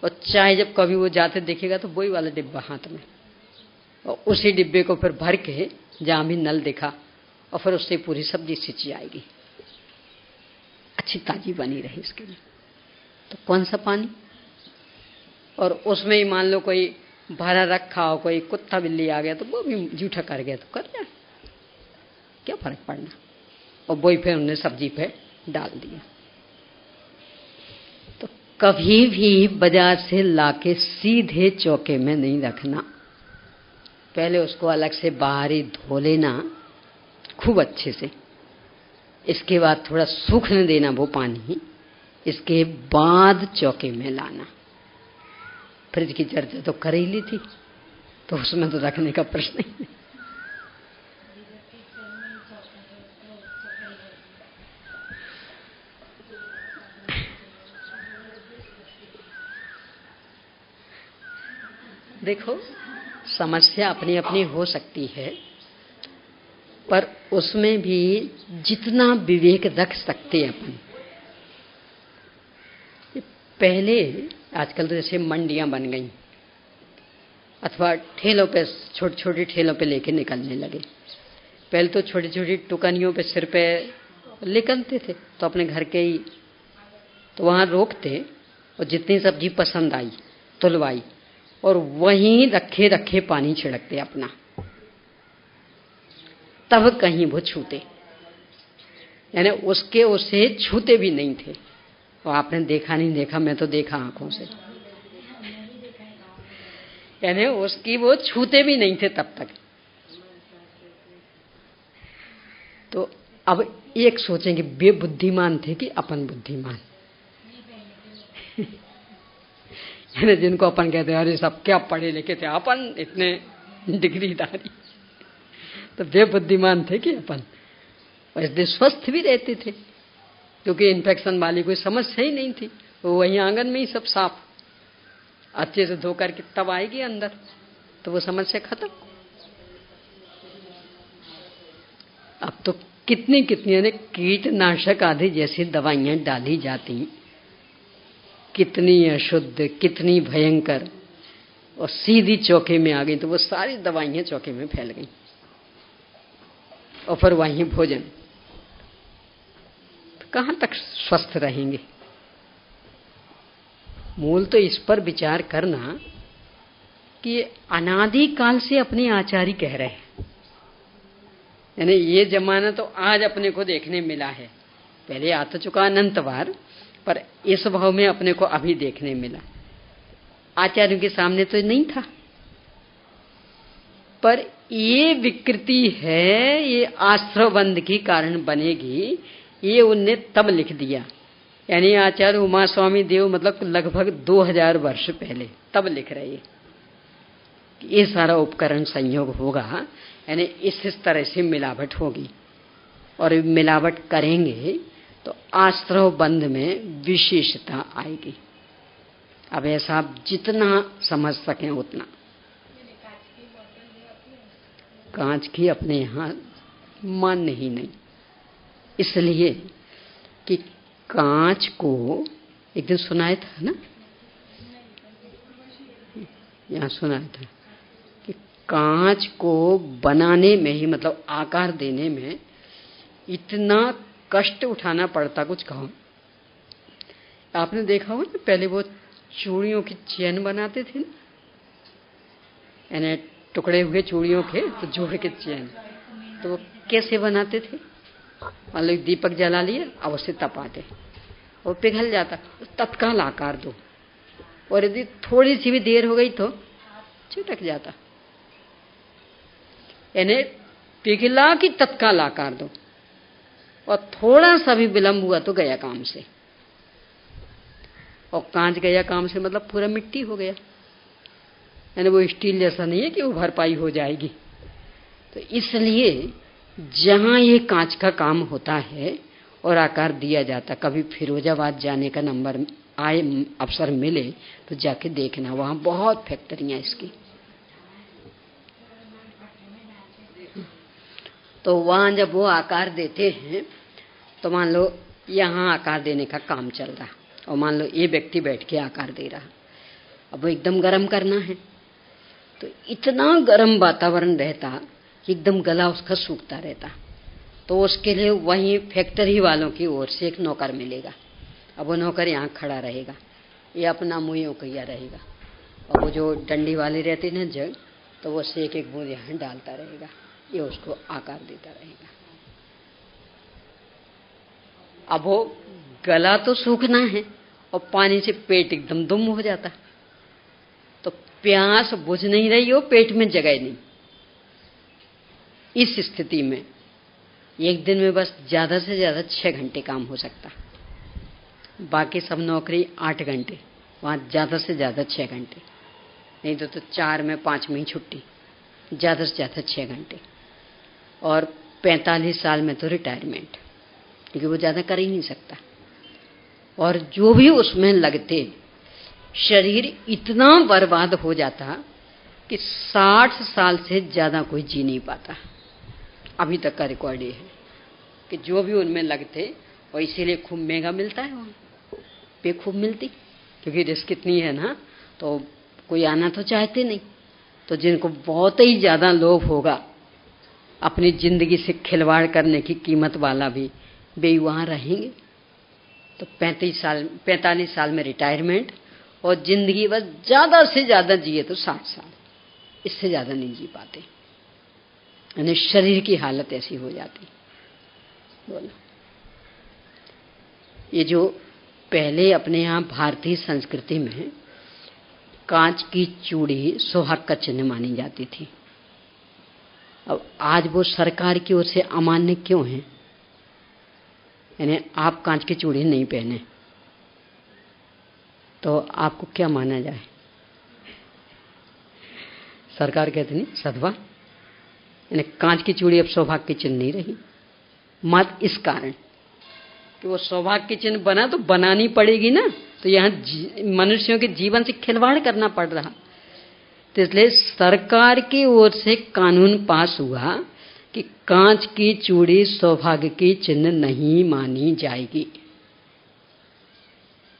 और चाहे जब कभी वो जाते देखेगा तो वही वाला डिब्बा हाथ में, और उसी डिब्बे को फिर भर के जहाँ भी नल देखा, और फिर उससे पूरी सब्जी सिंच जाएगी, अच्छी ताजी बनी रही इसके लिए। तो कौन सा पानी? और उसमें ही मान लो कोई भरा रखा हो, कोई कुत्ता बिल्ली आ गया तो वो भी जूठा कर गया तो कर जाए, क्या फर्क पड़ना। और वही फिर उन्हें सब्जी पे डाल दिया। तो कभी भी बाजार से लाके सीधे चौके में नहीं रखना, पहले उसको अलग से बाहर ही धो लेना खूब अच्छे से, इसके बाद थोड़ा सूखने देना वो पानी, इसके बाद चौके में लाना। फ्रिज की चर्चा तो कर ही ली थी, तो उसमें तो रखने का प्रश्न ही नहीं। देखो, समस्या अपनी अपनी हो सकती है, पर उसमें भी जितना विवेक रख सकते हैं अपन। पहले आजकल तो जैसे मंडियां बन गई, अथवा ठेलों पे, छोटे छोटे ठेलों पे लेके निकलने लगे। पहले तो छोटी छोटी टुकनियों पे सिर पे निकलते थे, तो अपने घर के ही तो वहां रोकते, और जितनी सब्जी पसंद आई तुलवाई, और वहीं रखे रखे पानी छिड़कते अपना, तब कहीं वो छूते, यानी उसके उसे छूते भी नहीं थे। और आपने देखा नहीं देखा, मैं तो देखा आंखों से, यानी उसकी वो छूते भी नहीं थे तब तक। तो अब एक सोचेंगे वे बुद्धिमान थे कि अपन बुद्धिमान। यानी जिनको अपन कहते हैं अरे सब क्या पढ़े लिखे थे, अपन इतने डिग्रीदारी, तो वे बुद्धिमान थे कि अपन। और इसलिए स्वस्थ भी रहते थे, क्योंकि इन्फेक्शन वाली कोई समस्या ही नहीं थी। वो वहीं आंगन में ही सब साफ अच्छे से धोकर के तब आएगी अंदर, तो वो समस्या खत्म। अब तो कितनी कितनी कीटनाशक आदि जैसी दवाइयां डाली जाती, कितनी अशुद्ध, कितनी भयंकर, और सीधी चौके में आ गई, तो वो सारी दवाइयां चौके में फैल गई। और फिर वहीं भोजन, तो कहां तक स्वस्थ रहेंगे? मूल तो इस पर विचार करना कि अनादि काल से अपने आचार्य कह रहे हैं, यानी ये जमाना तो आज अपने को देखने मिला है, पहले आ तो चुका अनंत बार, पर इस भाव में अपने को अभी देखने मिला। आचार्यों के सामने तो नहीं था, पर ये विकृति है, ये आश्रवबंध के कारण बनेगी, ये उनने तब लिख दिया। यानी आचार्य उमा स्वामी देव मतलब लगभग 2000 वर्ष पहले तब लिख रहे हैं कि ये सारा उपकरण संयोग होगा, यानी इस तरह से मिलावट होगी, और मिलावट करेंगे तो आश्रव बंध में विशेषता आएगी। अब ऐसा आप जितना समझ सकें उतना। कांच की अपने यहाँ मान्य ही नहीं, इसलिए कि कांच को एक दिन सुनाया था ना, यहाँ सुनाया था कि कांच को बनाने में ही, मतलब आकार देने में इतना कष्ट उठाना पड़ता, कुछ कहो। आपने देखा हो ना, पहले वो चूड़ियों की चैन बनाते थे ना, यानी टुकड़े हुए चूड़ियों के तो जोड़ के चैन, तो वो कैसे बनाते थे? मान लो दीपक जला लिया, अब उसे तपाते और पिघल जाता, तत्काल आकार दो, और यदि थोड़ी सी भी देर हो गई तो छिटक जाता। यानी पिघला कि तत्काल आकार दो, और थोड़ा सा भी विलंब हुआ तो गया काम से। और कांच गया काम से मतलब पूरा मिट्टी हो गया, यानी वो स्टील जैसा नहीं है कि वो भरपाई हो जाएगी। तो इसलिए जहां ये कांच का काम होता है और आकार दिया जाता, कभी फिरोजाबाद जाने का नंबर आए, अवसर मिले तो जाके देखना, वहां बहुत फैक्ट्रियां इसकी। तो वहां जब वो आकार देते हैं, तो मान लो यहाँ आकार देने का काम चल रहा, और मान लो ये व्यक्ति बैठ के आकार दे रहा, अब वो एकदम गर्म करना है, तो इतना गर्म वातावरण रहता कि एकदम गला उसका सूखता रहता। तो उसके लिए वहीं फैक्ट्री वालों की ओर से एक नौकर मिलेगा। अब वो नौकर यहाँ खड़ा रहेगा, ये अपना मुँह किया रहेगा, और वो जो डंडी वाली रहती है ना जग, तो वो से एक एक बूंद यहाँ डालता रहेगा, ये उसको आकार देता रहेगा। अब वो गला तो सूखना है, और पानी से पेट एकदम दुम हो जाता, तो प्यास बुझ नहीं रही हो, पेट में जगह नहीं। इस स्थिति में एक दिन में बस ज्यादा से ज्यादा 6 घंटे काम हो सकता, बाकी सब नौकरी 8 घंटे, वहां ज्यादा से ज्यादा 6 घंटे, नहीं तो 4 में 5 में ही छुट्टी, ज्यादा से ज्यादा 6 घंटे। और 45 साल में तो रिटायरमेंट, क्योंकि वो ज्यादा कर ही नहीं सकता। और जो भी उसमें लगते, शरीर इतना बर्बाद हो जाता कि 60 साल से ज्यादा कोई जी नहीं पाता। अभी तक का रिकॉर्ड ये है कि जो भी उनमें लगते, और इसीलिए खूब महंगा मिलता है वहां, पे खूब मिलती, क्योंकि रिस्क इतनी है ना, तो कोई आना तो चाहते नहीं। तो जिनको बहुत ही ज्यादा लोभ होगा अपनी जिंदगी से खिलवाड़ करने की कीमत वाला भी, वे वहां रहेंगे। तो 45 साल में रिटायरमेंट, और जिंदगी बस ज्यादा से ज्यादा जिए तो 60 साल, इससे ज्यादा नहीं जी पाते। यानी शरीर की हालत ऐसी हो जाती। बोलो, ये जो पहले अपने यहाँ भारतीय संस्कृति में कांच की चूड़ी सुहाग का चिन्ह मानी जाती थी, अब आज वो सरकार की ओर से अमान्य क्यों है? यानी आप कांच की चूड़ी नहीं पहने तो आपको क्या माना जाए? सरकार कहती नहीं, सदवा, यानी कांच की चूड़ी अब सौभाग्य की चिन्ह नहीं रही। मत इस कारण कि वो सौभाग्य की चिन्ह बना तो बनानी पड़ेगी ना, तो यहाँ मनुष्यों के जीवन से खिलवाड़ करना पड़ रहा। तो इसलिए सरकार की ओर से कानून पास हुआ कि कांच की चूड़ी सौभाग्य की चिन्ह नहीं मानी जाएगी।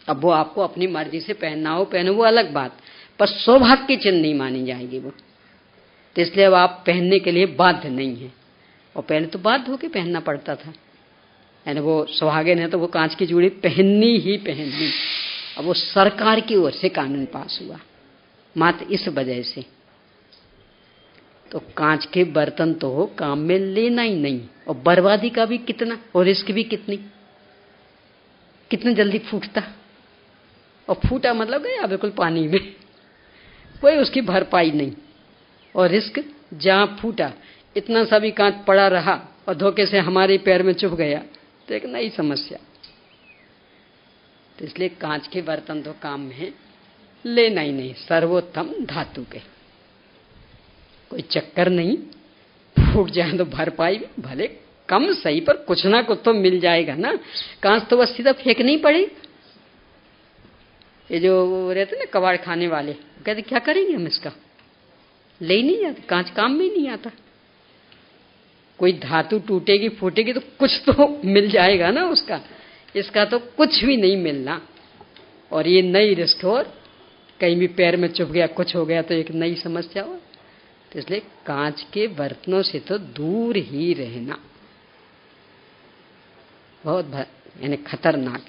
अब वो आपको अपनी मर्जी से पहनना हो पहनो, वो अलग बात, पर सौभाग्य की चिन्ह नहीं मानी जाएगी वो। तो इसलिए अब आप पहनने के लिए बाध्य नहीं है, और पहले तो बाध्य होकर पहनना पड़ता था। यानी वो सुहागिन है तो वो कांच की चूड़ी पहननी ही पहननी। अब वो सरकार की ओर से कानून पास हुआ, मात्र इस वजह से। तो कांच के बर्तन तो काम में लेना ही नहीं, और बर्बादी का भी कितना, और रिस्क भी कितनी, कितने जल्दी फूटता, और फूटा मतलब गया बिल्कुल पानी में, कोई उसकी भरपाई नहीं। और रिस्क जहां फूटा इतना सा भी कांच पड़ा रहा और धोखे से हमारे पैर में चुभ गया तो एक नई समस्या। तो इसलिए कांच के बर्तन तो काम में लेना ही नहीं, सर्वोत्तम धातु के, कोई चक्कर नहीं। फूट जाए तो भरपाई भले कम सही, पर कुछ ना कुछ तो मिल जाएगा ना। कांच तो बस सीधा फेंकनी ही पड़ेगी। ये जो रहते ना कबाड़ खाने वाले, कहते क्या करेंगे हम इसका, ले ही नहीं जाते, कांच काम में ही नहीं आता। कोई धातु टूटेगी फूटेगी तो कुछ तो मिल जाएगा ना उसका, इसका तो कुछ भी नहीं मिलना। और ये नई रिस्क, और कहीं भी पैर में चुभ गया कुछ हो गया तो एक नई समस्या हो। तो इसलिए कांच के बर्तनों से तो दूर ही रहना, बहुत यानी खतरनाक,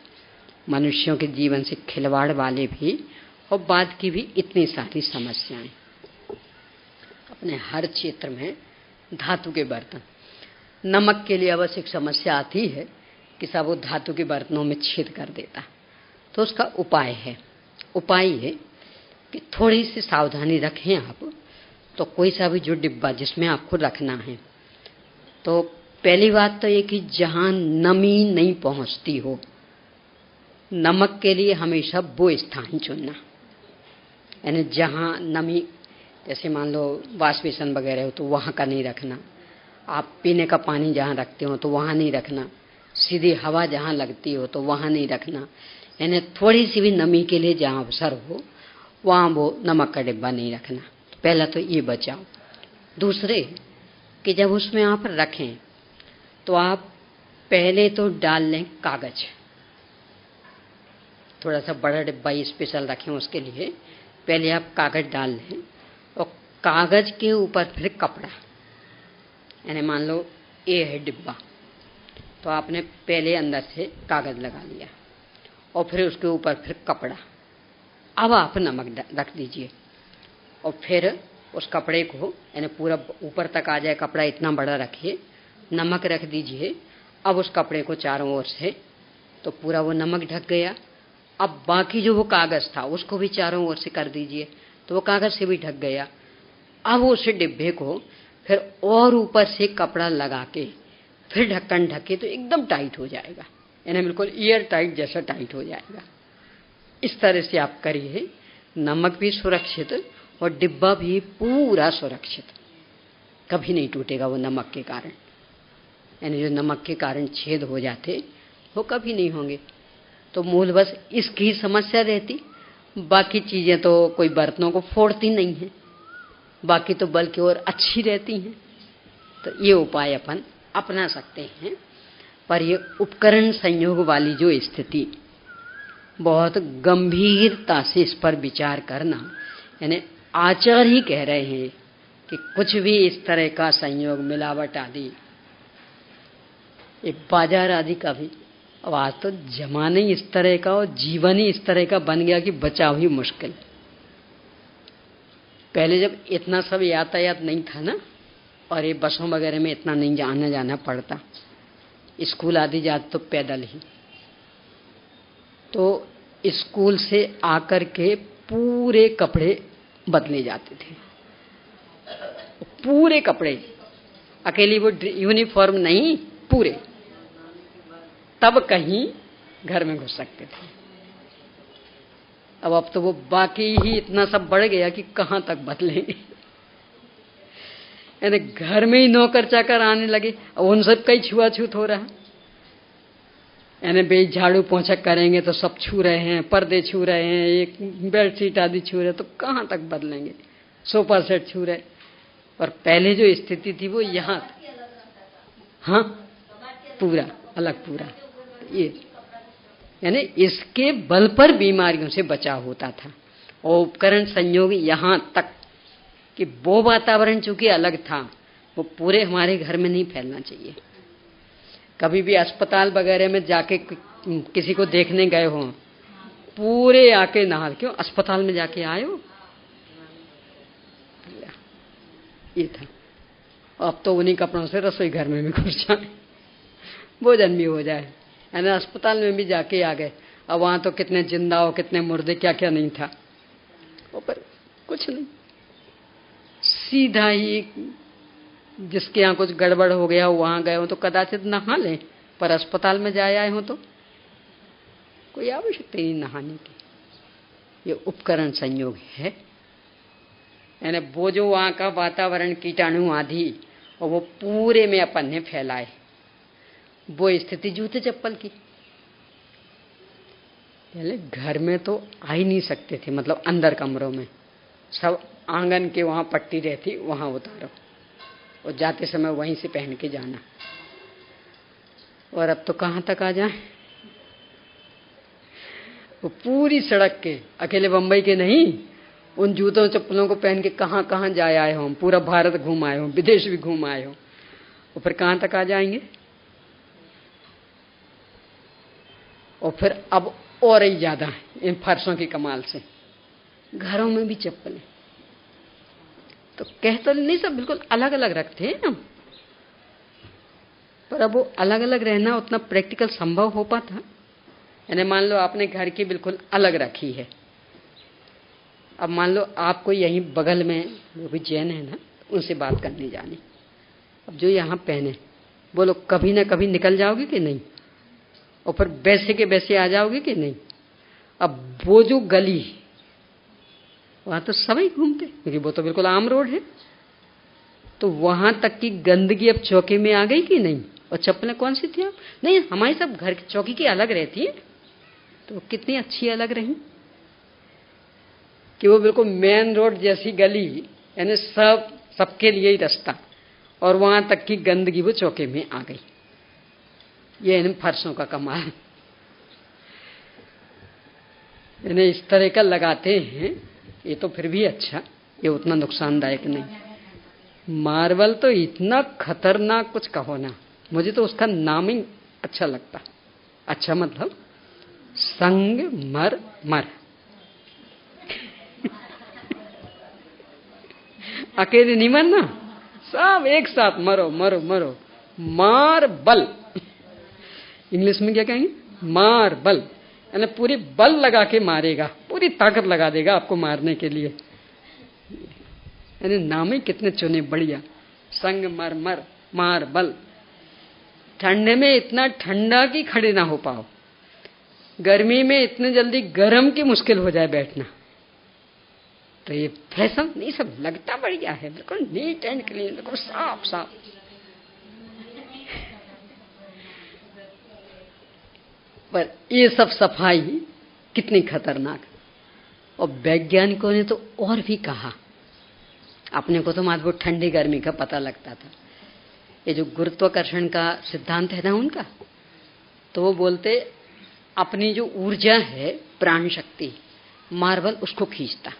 मनुष्यों के जीवन से खिलवाड़ वाले भी, और बाद की भी इतनी सारी समस्याएं अपने हर क्षेत्र में। धातु के बर्तन, नमक के लिए अवश्य एक समस्या आती है कि सब वो धातु के बर्तनों में छेद कर देता। तो उसका उपाय है, उपाय है कि थोड़ी सी सावधानी रखें आप। तो कोई सा भी जो डिब्बा जिसमें आपको रखना है, तो पहली बात तो ये कि जहां नमी नहीं पहुंचती हो, नमक के लिए हमेशा वो स्थान चुनना। यानी जहां नमी, जैसे मान लो वाश बेसन वगैरह हो तो वहां का नहीं रखना, आप पीने का पानी जहां रखते हो तो वहां नहीं रखना, सीधी हवा जहां लगती हो तो वहां नहीं रखना। यानी थोड़ी सी भी नमी के लिए जहां अवसर हो वहां वो नमक का डिब्बा नहीं रखना। तो पहला तो ये बचाओ। दूसरे कि जब उसमें आप रखें तो आप पहले तो डाल लें कागज, थोड़ा सा बड़ा डिब्बा स्पेशल रखें उसके लिए, पहले आप कागज डाल लें, और कागज के ऊपर फिर कपड़ा। यानी मान लो ये है डिब्बा, तो आपने पहले अंदर से कागज लगा लिया और फिर उसके ऊपर फिर कपड़ा। अब आप नमक रख दीजिए, और फिर उस कपड़े को यानी पूरा ऊपर तक आ जाए कपड़ा, इतना बड़ा रखिए, नमक रख दीजिए। अब उस कपड़े को चारों ओर से, तो पूरा वो नमक ढक गया। अब बाकी जो वो कागज था उसको भी चारों ओर से कर दीजिए, तो वो कागज से भी ढक गया। अब उस डिब्बे को फिर और ऊपर से कपड़ा लगा के फिर ढक्कन ढके तो एकदम टाइट हो जाएगा, यानी बिल्कुल एयर टाइट जैसा टाइट हो जाएगा। इस तरह से आप करिए, नमक भी सुरक्षित और डिब्बा भी पूरा सुरक्षित, कभी नहीं टूटेगा वो नमक के कारण। यानी जो नमक के कारण छेद हो जाते वो कभी नहीं होंगे। तो मूल बस इसकी समस्या रहती, बाकी चीजें तो कोई बर्तनों को फोड़ती नहीं है, बाकी तो बल्कि और अच्छी रहती हैं। तो ये उपाय अपन अपना सकते हैं। पर ये उपकरण संयोग वाली जो स्थिति, बहुत गंभीरता से इस पर विचार करना, यानी आचार्य ही कह रहे हैं कि कुछ भी इस तरह का संयोग, मिलावट आदि, एक बाजार आदि का भी, अब आज तो जमाना ही इस तरह का और जीवन ही इस तरह का बन गया कि बचाव ही मुश्किल। पहले जब इतना सब यातायात नहीं था ना, और ये बसों वगैरह में इतना नहीं आना जाना पड़ता, स्कूल आदि जाते तो पैदल ही, तो स्कूल से आकर के पूरे कपड़े बदले जाते थे, पूरे कपड़े, अकेली वो यूनिफॉर्म नहीं, पूरे, तब कहीं घर में घुस सकते थे। अब तो वो बाकी ही इतना सब बढ़ गया कि कहां तक बदलेंगे। यानी घर में ही नौकर चाकर आने लगे, अब उन सब का ही छुआछूत हो रहा है। यानी भाई झाड़ू पोंछा करेंगे तो सब छू रहे हैं, पर्दे छू रहे हैं, एक बेडशीट आदि छू रहे, तो कहां तक बदलेंगे, सोफा सेट छू रहे। और पहले जो स्थिति थी वो यहाँ, हाँ पूरा अलग, पूरा ये, यानी इसके बल पर बीमारियों से बचाव होता था। और उपकरण संयोग यहाँ तक कि वो वातावरण चूंकि अलग था, वो पूरे हमारे घर में नहीं फैलना चाहिए। कभी भी अस्पताल वगैरह में जाके किसी को देखने गए हो, पूरे आके नहा, क्यों अस्पताल में जाके आए हो, ये था। अब तो उन्हीं कपड़ों से रसोई घर में भी घुस जाए, भोजन भी हो जाए, यानी अस्पताल में भी जाके आ गए। अब वहां तो कितने जिंदा हो, कितने मुर्दे, क्या क्या नहीं था, वो पर कुछ नहीं, सीधा ही जिसके यहाँ कुछ गड़बड़ हो गया हो वहां गए हो तो कदाचित नहा लें, पर अस्पताल में जाए आए हो तो कोई आवश्यकता नहीं नहाने की। ये उपकरण संयोग है, यानी वो जो वहां का वातावरण कीटाणु आदि, और वो पूरे में अपन ने फैलाए, वो स्थिति जूते चप्पल की। पहले घर में तो आ ही नहीं सकते थे, मतलब अंदर कमरों में, सब आंगन के वहां पट्टी रहती, वहां उतारो और जाते समय वहीं से पहन के जाना। और अब तो कहां तक आ जाए, वो पूरी सड़क के, अकेले बंबई के नहीं, उन जूतों चप्पलों को पहन के कहां कहां जाए आए हो, पूरा भारत घूम आए हो, विदेश भी घूम आए हो, और फिर कहां तक आ जाएंगे। और फिर अब और ही ज्यादा इन फर्शों की कमाल से घरों में भी चप्पलें, तो कह तो नहीं सब बिल्कुल अलग अलग रखते हैं हम, पर अब वो अलग अलग रहना उतना प्रैक्टिकल संभव हो पाता। यानी मान लो आपने घर की बिल्कुल अलग रखी है, अब मान लो आपको यहीं बगल में जो भी जैन है ना, उनसे बात करने जानी, अब जो यहाँ पहने, बोलो कभी ना कभी निकल जाओगे कि नहीं, और फिर वैसे के वैसे आ जाओगे कि नहीं। अब वो जो गली, वहां तो सभी घूमते, क्योंकि वो तो बिल्कुल आम रोड है, तो वहां तक की गंदगी अब चौकी में आ गई कि नहीं। और चप्पलें कौन सी थी, आप नहीं, हमारी सब घर की चौकी की अलग रहती है, तो कितनी अच्छी अलग रही कि वो बिल्कुल मेन रोड जैसी गली, यानी सब सबके लिए ही रास्ता, और वहां तक की गंदगी वो चौके में आ गई। ये इन फर्शों का कमाल, यानी इस तरह का लगाते हैं, ये तो फिर भी अच्छा, ये उतना नुकसानदायक नहीं। मार्बल तो इतना खतरनाक कुछ कहो ना, मुझे तो उसका नाम ही अच्छा लगता। अच्छा मतलब संगमरमर अकेले नहीं मरना, सब एक साथ मरो मरो मरो। मार्बल, इंग्लिश में क्या कहेंगे, मार्बल, यानी पूरी बल लगा के मारेगा, पूरी ताकत लगा देगा आपको मारने के लिए। यानी नाम ही कितने चुने, बढ़िया, संगमरमर, मार्बल। ठंडे में इतना ठंडा कि खड़े ना हो पाओ, गर्मी में इतने जल्दी गर्म की मुश्किल हो जाए बैठना। तो ये फैशन नहीं, सब लगता बढ़िया है, बिल्कुल नीट एंड क्लीन, बिल्कुल साफ साफ। पर ये सब सफाई कितनी खतरनाक। और वैज्ञानिकों ने तो और भी कहा, अपने को तो मात्र ठंडी गर्मी का पता लगता था। ये जो गुरुत्वाकर्षण का सिद्धांत है ना उनका, तो वो बोलते अपनी जो ऊर्जा है, प्राण शक्ति, मार्बल उसको खींचता।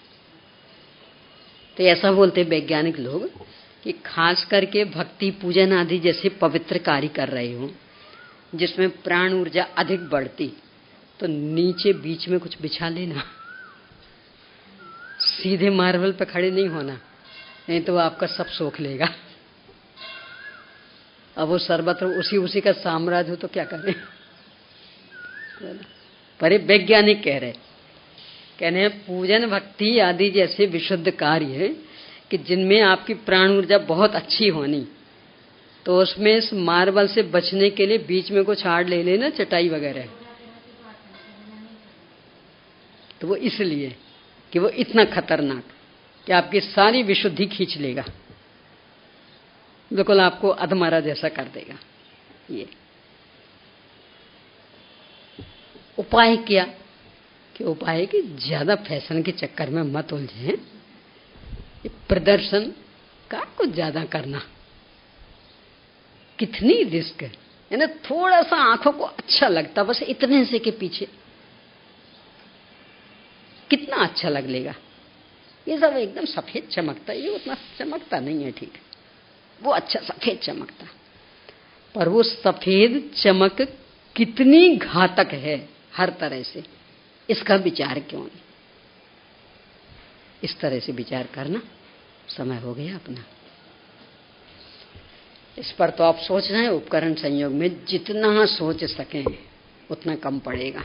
तो ऐसा बोलते वैज्ञानिक लोग कि खास करके भक्ति पूजन आदि जैसे पवित्र कार्य कर रहे हो, जिसमें प्राण ऊर्जा अधिक बढ़ती, तो नीचे बीच में कुछ बिछा लेना, सीधे मार्बल पे खड़े नहीं होना, नहीं तो आपका सब सोख लेगा। अब वो सर्वत्र उसी का साम्राज्य हो तो क्या करें। पर ये वैज्ञानिक कह रहे पूजन भक्ति आदि जैसे विशुद्ध कार्य है कि जिनमें आपकी प्राण ऊर्जा बहुत अच्छी होनी, तो उसमें इस मार्बल से बचने के लिए बीच में कुछ हार्ड ले लेना, चटाई वगैरह, तो वो इसलिए कि वो इतना खतरनाक कि आपकी सारी विशुद्धि खींच लेगा, बिल्कुल आपको अधमरा जैसा कर देगा। ये उपाय क्या कि उपाय कि ज्यादा फैशन के चक्कर में मत उलझे, प्रदर्शन का कुछ ज्यादा करना कितनी रिस्क है ना। थोड़ा सा आंखों को अच्छा लगता, बस इतने से के पीछे कितना अच्छा लगेगा। ये सब एकदम सफेद चमकता है, ये उतना चमकता नहीं है, ठीक है, वो अच्छा सफेद चमकता, पर वो सफेद चमक कितनी घातक है हर तरह से, इसका विचार क्यों नहीं। इस तरह से विचार करना। समय हो गया अपना, इस पर तो आप सोच रहे हैं। उपकरण संयोग में जितना सोच सकें उतना कम पड़ेगा।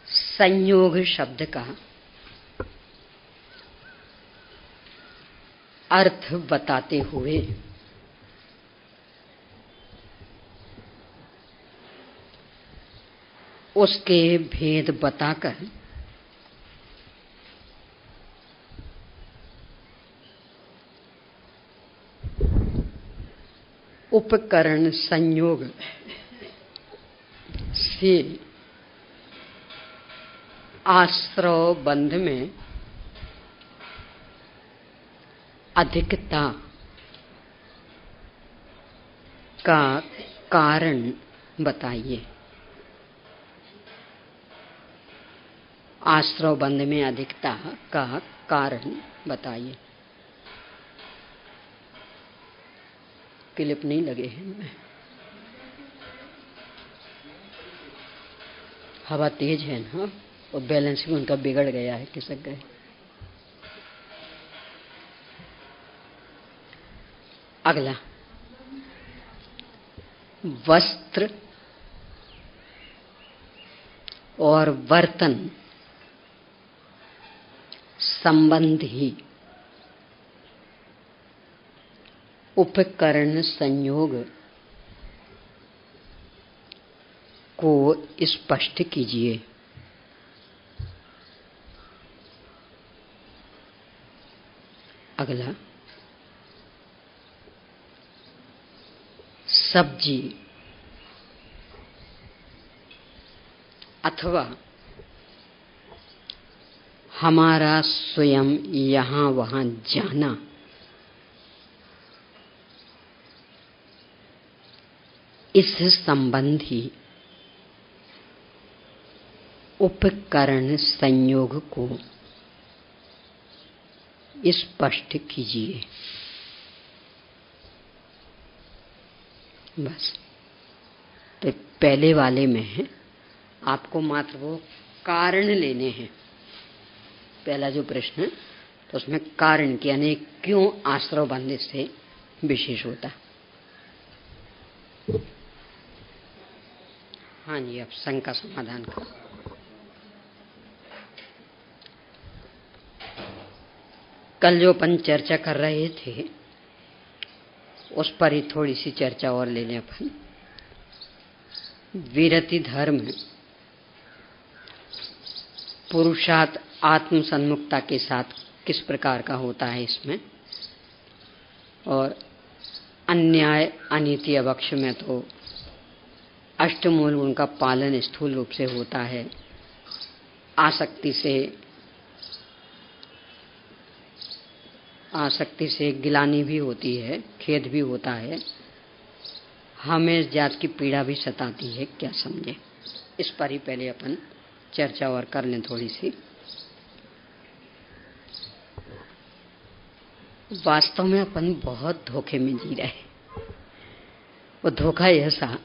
संयोग शब्द का अर्थ बताते हुए उसके भेद बताकर उपकरण संयोग से आश्रव बंध में अधिकता का कारण बताइए। आश्रव बंध में अधिकता का कारण बताइए। क्लिप नहीं लगे हैं, हवा तेज है ना, और बैलेंसिंग उनका बिगड़ गया है, खिसक गए। अगला, वस्त्र और बर्तन संबंधी उपकरण संयोग को स्पष्ट कीजिए। अगला, सब्जी अथवा हमारा स्वयं यहाँ वहाँ जाना इस संबंधी उपकरण संयोग को स्पष्ट कीजिए। बस, तो पहले वाले में है आपको मात्र वो कारण लेने हैं। पहला जो प्रश्न है तो उसमें कारण की, यानी क्यों आश्रव बंध से विशेष होता। हाँ जी, अब शंका समाधान करो। कल जो अपन चर्चा कर रहे थे उस पर ही थोड़ी सी चर्चा और ले लें अपन। विरति धर्म पुरुषार्थ आत्म सन्मुखता के साथ किस प्रकार का होता है इसमें, और अन्याय अनीति अवक्ष में तो अष्टमूल गुण का पालन स्थूल रूप से होता है। आसक्ति से गिलानी भी होती है, खेद भी होता है, हमें इस जात की पीड़ा भी सताती है, क्या समझे। इस पर ही पहले अपन चर्चा और कर लें थोड़ी सी। वास्तव में अपन बहुत धोखे में जी रहे हैं। वो धोखा ऐसा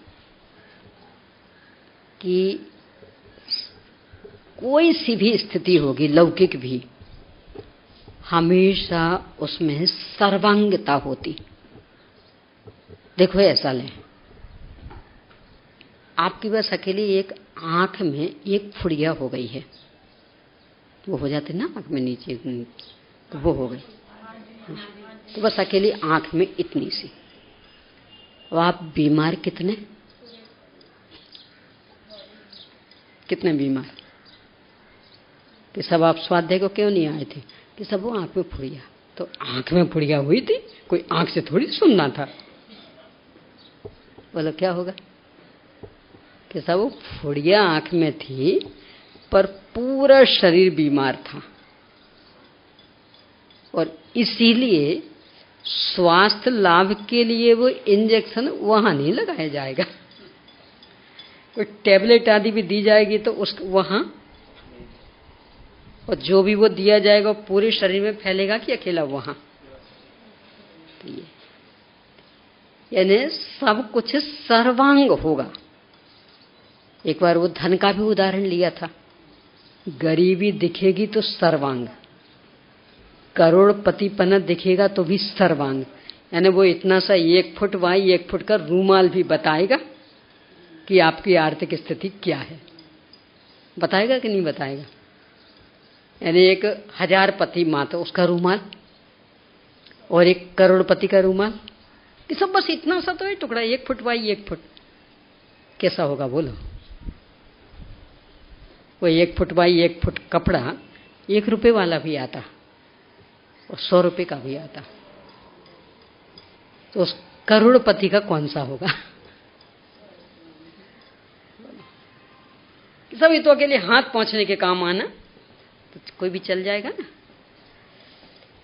कि कोई सी भी स्थिति होगी, लौकिक भी, हमेशा उसमें सर्वांगता होती। देखो ऐसा लें, आपकी बस अकेली एक आंख में एक फुड़िया हो गई है, वो हो जाती ना आंख में नीचे, तो वो हो गई, तो बस अकेली आंख में इतनी सी। अब आप बीमार कितने बीमार कि सब आप स्वाध्याय को क्यों नहीं आए थे, कि सब वो आंख में फुड़िया। तो आंख में फुड़िया हुई थी, कोई आंख से थोड़ी सुनना था। बोलो क्या होगा कि सब वो फुड़िया आंख में थी पर पूरा शरीर बीमार था, और इसीलिए स्वास्थ्य लाभ के लिए वो इंजेक्शन वहां नहीं लगाया जाएगा। कोई टैबलेट आदि भी दी जाएगी तो उस वहां, और जो भी वो दिया जाएगा वो पूरे शरीर में फैलेगा कि अकेला वहां। तो ये यानी सब कुछ सर्वांग होगा। एक बार वो धन का भी उदाहरण लिया था, गरीबी दिखेगी तो सर्वांग, करोड़पतिपना दिखेगा तो भी सर्वांग। यानी वो इतना सा 1 फुट वाई 1 फुट का रूमाल भी बताएगा कि आपकी आर्थिक स्थिति क्या है, बताएगा कि नहीं बताएगा। यानी एक 1000पति माता उसका रूमाल और एक करोड़पति का रूमाल, कि सब बस इतना सा तो है टुकड़ा, 1 फुट बाई 1 फुट, कैसा होगा बोलो। वो 1 फुट बाई 1 फुट कपड़ा 1 रुपए वाला भी आता और 100 रुपए का भी आता, तो उस करोड़पति का कौन सा होगा। सब ये तो अकेले हाथ पहुंचने के काम आना, तो कोई भी चल जाएगा ना।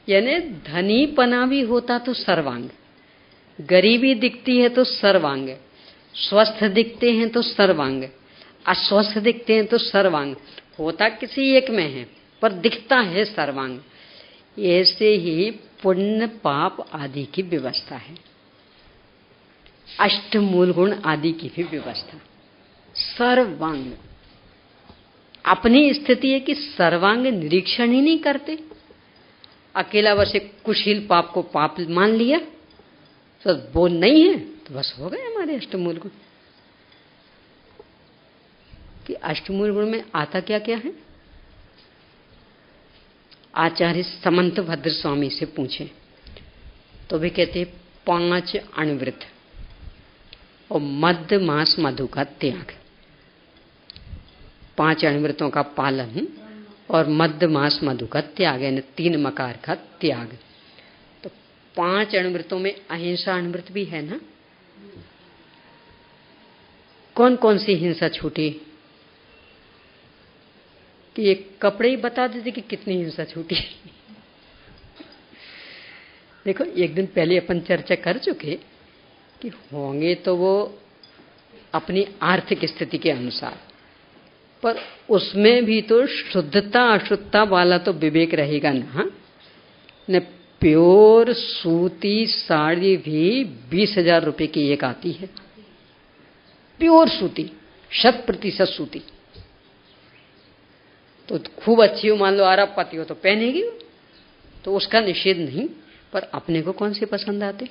यानी धनीपना भी होता तो सर्वांग, गरीबी दिखती है तो सर्वांग, स्वस्थ दिखते हैं तो सर्वांग, अस्वस्थ दिखते हैं तो सर्वांग। होता किसी एक में है पर दिखता है सर्वांग। ऐसे ही पुण्य पाप आदि की व्यवस्था है, अष्टमूल गुण आदि की भी व्यवस्था। सर्वांग अपनी स्थिति है कि सर्वांग निरीक्षण ही नहीं करते, अकेला बस एक कुशील पाप को पाप मान लिया, तो वो नहीं है तो बस हो गए हमारे अष्टमूल गुण। कि अष्टमूल गुण में आता क्या क्या है। आचार्य समंत भद्र स्वामी से पूछे तो भी कहते 5 अणव्रत और मध्य मास मधु का त्याग, 5 अणव्रतों का पालन और मध्य मास मधु का त्याग, यानी 3 मकार का त्याग। तो 5 अणव्रतों में अहिंसा अणव्रत भी है ना। कौन कौन सी हिंसा छूटी, कि ये कपड़े ही बता देते कि कितनी हिंसा छूटी। देखो एक दिन पहले अपन चर्चा कर चुके कि होंगे तो वो अपनी आर्थिक स्थिति के अनुसार, पर उसमें भी तो शुद्धता अशुद्धता वाला तो विवेक रहेगा ना। न प्योर सूती साड़ी भी 20,000 रुपए की एक आती है, प्योर सूती, 100% सूती। तो खूब अच्छी हो, मान लो अरबपति हो तो पहनेगी, तो उसका निषेध नहीं, पर अपने को कौन से पसंद आते।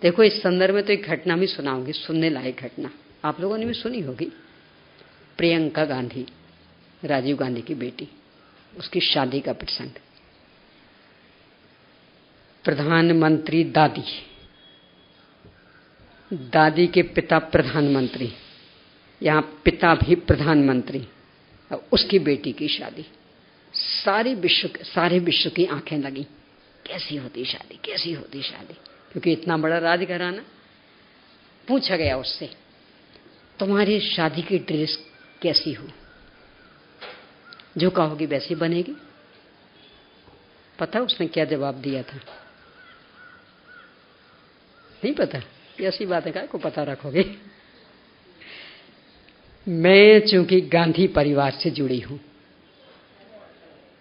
देखो इस संदर्भ में तो एक घटना भी सुनाऊंगी, सुनने लायक घटना, आप लोगों ने भी सुनी होगी। प्रियंका गांधी, राजीव गांधी की बेटी, उसकी शादी का प्रसंग। प्रधानमंत्री दादी, दादी के पिता प्रधानमंत्री, यहाँ पिता भी प्रधानमंत्री, और उसकी बेटी की शादी। सारे विश्व की आंखें लगी, कैसी होती शादी, कैसी होती शादी, क्योंकि इतना बड़ा राजघराना। पूछा गया उससे, तुम्हारी शादी की ड्रेस कैसी हो? जो कहोगी वैसी बनेगी। पता उसने क्या जवाब दिया था? नहीं पता? ऐसी बात है, को पता रखोगे। मैं चूंकि गांधी परिवार से जुड़ी हूं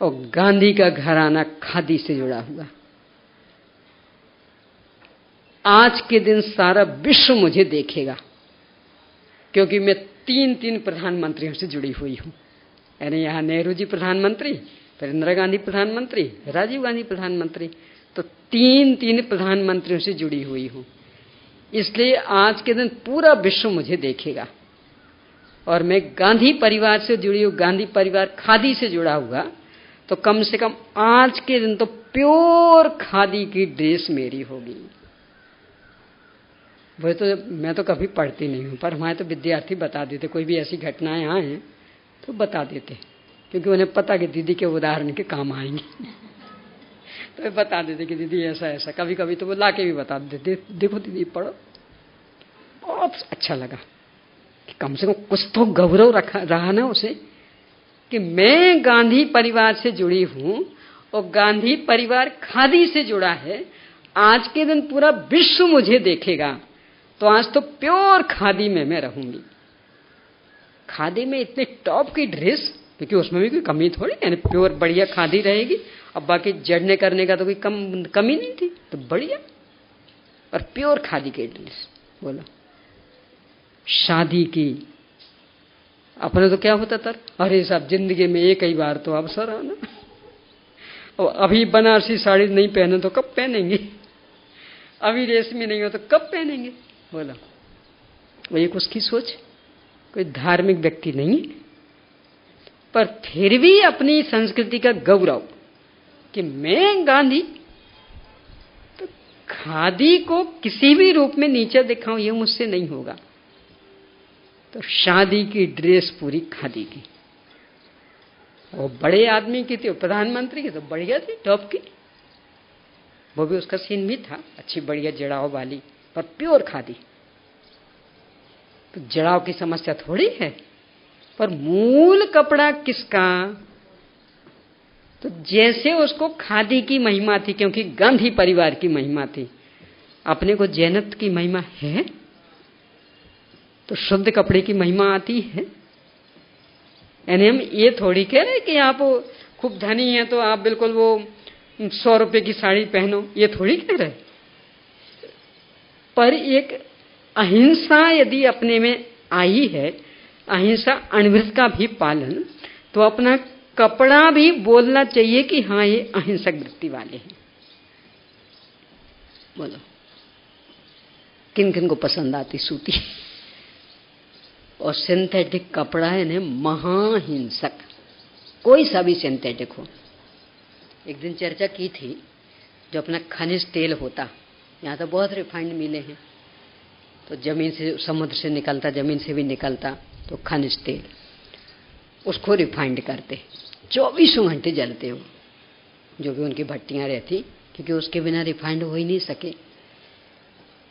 और गांधी का घराना खादी से जुड़ा हुआ, आज के दिन सारा विश्व मुझे देखेगा, क्योंकि मैं 3 प्रधानमंत्रियों से जुड़ी हुई हूं। यानी यहां नेहरू जी प्रधानमंत्री, फिर इंदिरा गांधी प्रधानमंत्री, राजीव गांधी प्रधानमंत्री, तो 3 प्रधानमंत्रियों से जुड़ी हुई हूं। इसलिए आज के दिन पूरा विश्व मुझे देखेगा। और मैं गांधी परिवार से जुड़ी हूं, गांधी परिवार खादी से जुड़ा हुआ, तो कम से कम आज के दिन तो प्योर खादी की ड्रेस मेरी होगी। वह तो मैं तो कभी पढ़ती नहीं हूं, पर हमारे तो विद्यार्थी बता देते, कोई भी ऐसी घटनाएं आए तो बता देते, क्योंकि उन्हें पता कि दीदी के उदाहरण के काम आएंगे। तो वे बता देते कि दीदी ऐसा ऐसा, कभी कभी तो वो ला के भी बता देते, देखो दीदी पढ़ो। बहुत अच्छा लगा कि कम से कम कुछ तो गौरव रहा ना उसे, कि मैं गांधी परिवार से जुड़ी हूं और गांधी परिवार खादी से जुड़ा है। आज के दिन पूरा विश्व मुझे देखेगा, तो आज तो प्योर खादी में मैं रहूंगी। खादी में इतने टॉप की ड्रेस, क्योंकि उसमें भी कोई कमी थोड़ी, यानी प्योर बढ़िया खादी रहेगी। अब बाकी जड़ने करने का तो कोई कमी नहीं थी, तो बढ़िया और प्योर खादी की ड्रेस। बोला शादी की, अपने तो क्या होता था, अरे साहब जिंदगी में एक ही बार तो अवसर आना, और अभी बनारसी साड़ी नहीं पहने तो कब पहनेंगे, अभी रेशमी नहीं हो तो कब पहनेंगे। बोला वो एक उसकी सोच, कोई धार्मिक व्यक्ति नहीं, पर फिर भी अपनी संस्कृति का गौरव कि मैं गांधी, तो खादी को किसी भी रूप में नीचे दिखाऊं ये मुझसे नहीं होगा। तो शादी की ड्रेस पूरी खादी की, वो बड़े आदमी की थी, प्रधानमंत्री की तो बढ़िया थी, टॉप की। वो भी उसका सीन भी था, अच्छी बढ़िया जड़ाव वाली, पर प्योर खादी। तो जड़ाव की समस्या थोड़ी है, पर मूल कपड़ा किसका? तो जैसे उसको खादी की महिमा थी, क्योंकि गांधी परिवार की महिमा थी, अपने को जैनत की महिमा है, तो शुद्ध कपड़े की महिमा आती है। यानी हम ये थोड़ी कह रहे कि आप खूब धनी हैं तो आप बिल्कुल वो 100 रुपए की साड़ी पहनो, ये थोड़ी कह रहे। पर एक अहिंसा यदि अपने में आई है, अहिंसा अण्वृत का भी पालन, तो अपना कपड़ा भी बोलना चाहिए कि हाँ ये अहिंसक वृत्ति वाले हैं। बोलो किन किन को पसंद आती सूती और सिंथेटिक कपड़ा है ना, महाहिंसक, कोई सा भी सिंथेटिक हो। एक दिन चर्चा की थी, जो अपना खनिज तेल होता, यहाँ तो बहुत रिफाइंड मिले हैं, तो जमीन से, समुद्र से निकलता, जमीन से भी निकलता, तो खनिज तेल, उसको रिफाइंड करते, 24 घंटे जलते हो, जो भी उनकी भट्टियां रहती, क्योंकि उसके बिना रिफाइंड हो ही नहीं सके।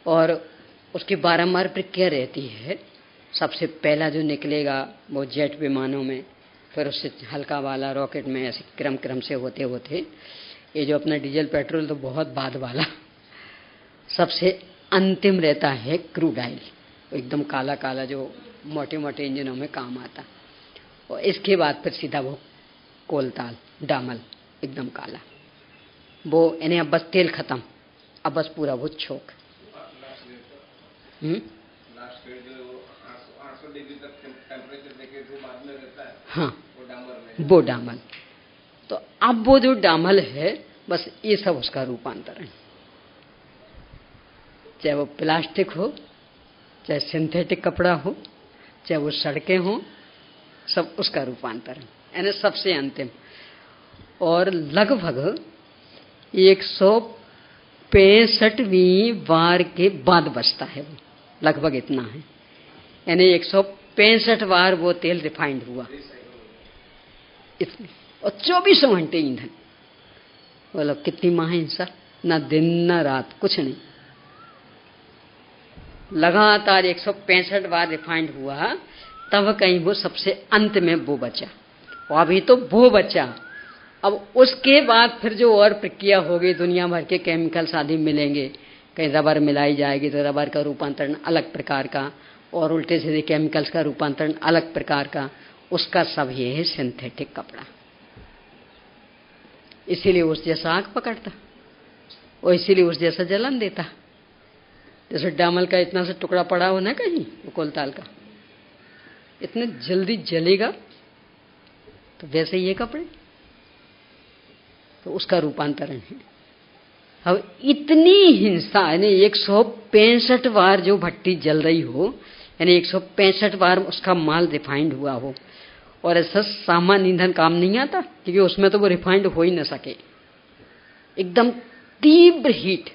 और उसकी बारंबार प्रक्रिया रहती है। सबसे पहला जो निकलेगा वो जेट विमानों में, फिर उससे हल्का वाला रॉकेट में, ऐसे क्रम क्रम से होते होते ये जो अपना डीजल पेट्रोल तो बहुत बाद वाला, सबसे अंतिम रहता है क्रूड ऑयल, एकदम काला काला, जो मोटे मोटे इंजनों में काम आता। और इसके बाद फिर सीधा वो कोलताल, डामल, एकदम काला, वो यानी अब बस तेल खत्म, अब बस पूरा वो छोक। हाँ वो डामल। तो अब वो जो डामल है, बस ये सब उसका रूपांतरण, चाहे वो प्लास्टिक हो, चाहे सिंथेटिक कपड़ा हो, चाहे वो सड़कें हो, सब उसका रूपांतरण, यानी सबसे अंतिम। और लगभग 165वीं बार के बाद बचता है वो, लगभग इतना है, यानी 165 बार वो तेल रिफाइंड हुआ, इतनी और 24 घंटे ईंधन। बोलो कितनी महाहिंसा, ना दिन ना रात कुछ नहीं, लगातार 165 बार रिफाइंड हुआ, तब कहीं वो सबसे अंत में वो बचा। और अभी तो वो बचा, अब उसके बाद फिर जो और प्रक्रिया होगी, दुनिया भर के केमिकल्स आदि मिलेंगे, कहीं रबर मिलाई जाएगी तो रबर का रूपांतरण अलग प्रकार का, और उल्टे सीधे केमिकल्स का रूपांतरण अलग प्रकार का, उसका सब ये है सिंथेटिक कपड़ा। इसीलिए उस जैसा आग पकड़ता और इसीलिए उस जैसा जलन देता। जैसे डामल का इतना सा टुकड़ा पड़ा हो ना कहीं कोलताल का, इतने जल्दी जलेगा, तो वैसे ये कपड़े तो उसका रूपांतरण है। अब इतनी हिंसा, यानी 165 बार जो भट्टी जल रही हो, यानी 165 बार उसका माल रिफाइंड हुआ हो, और ऐसा सामान्य ईंधन काम नहीं आता, क्योंकि उसमें तो वो रिफाइंड हो ही न सके, एकदम तीव्र हीट,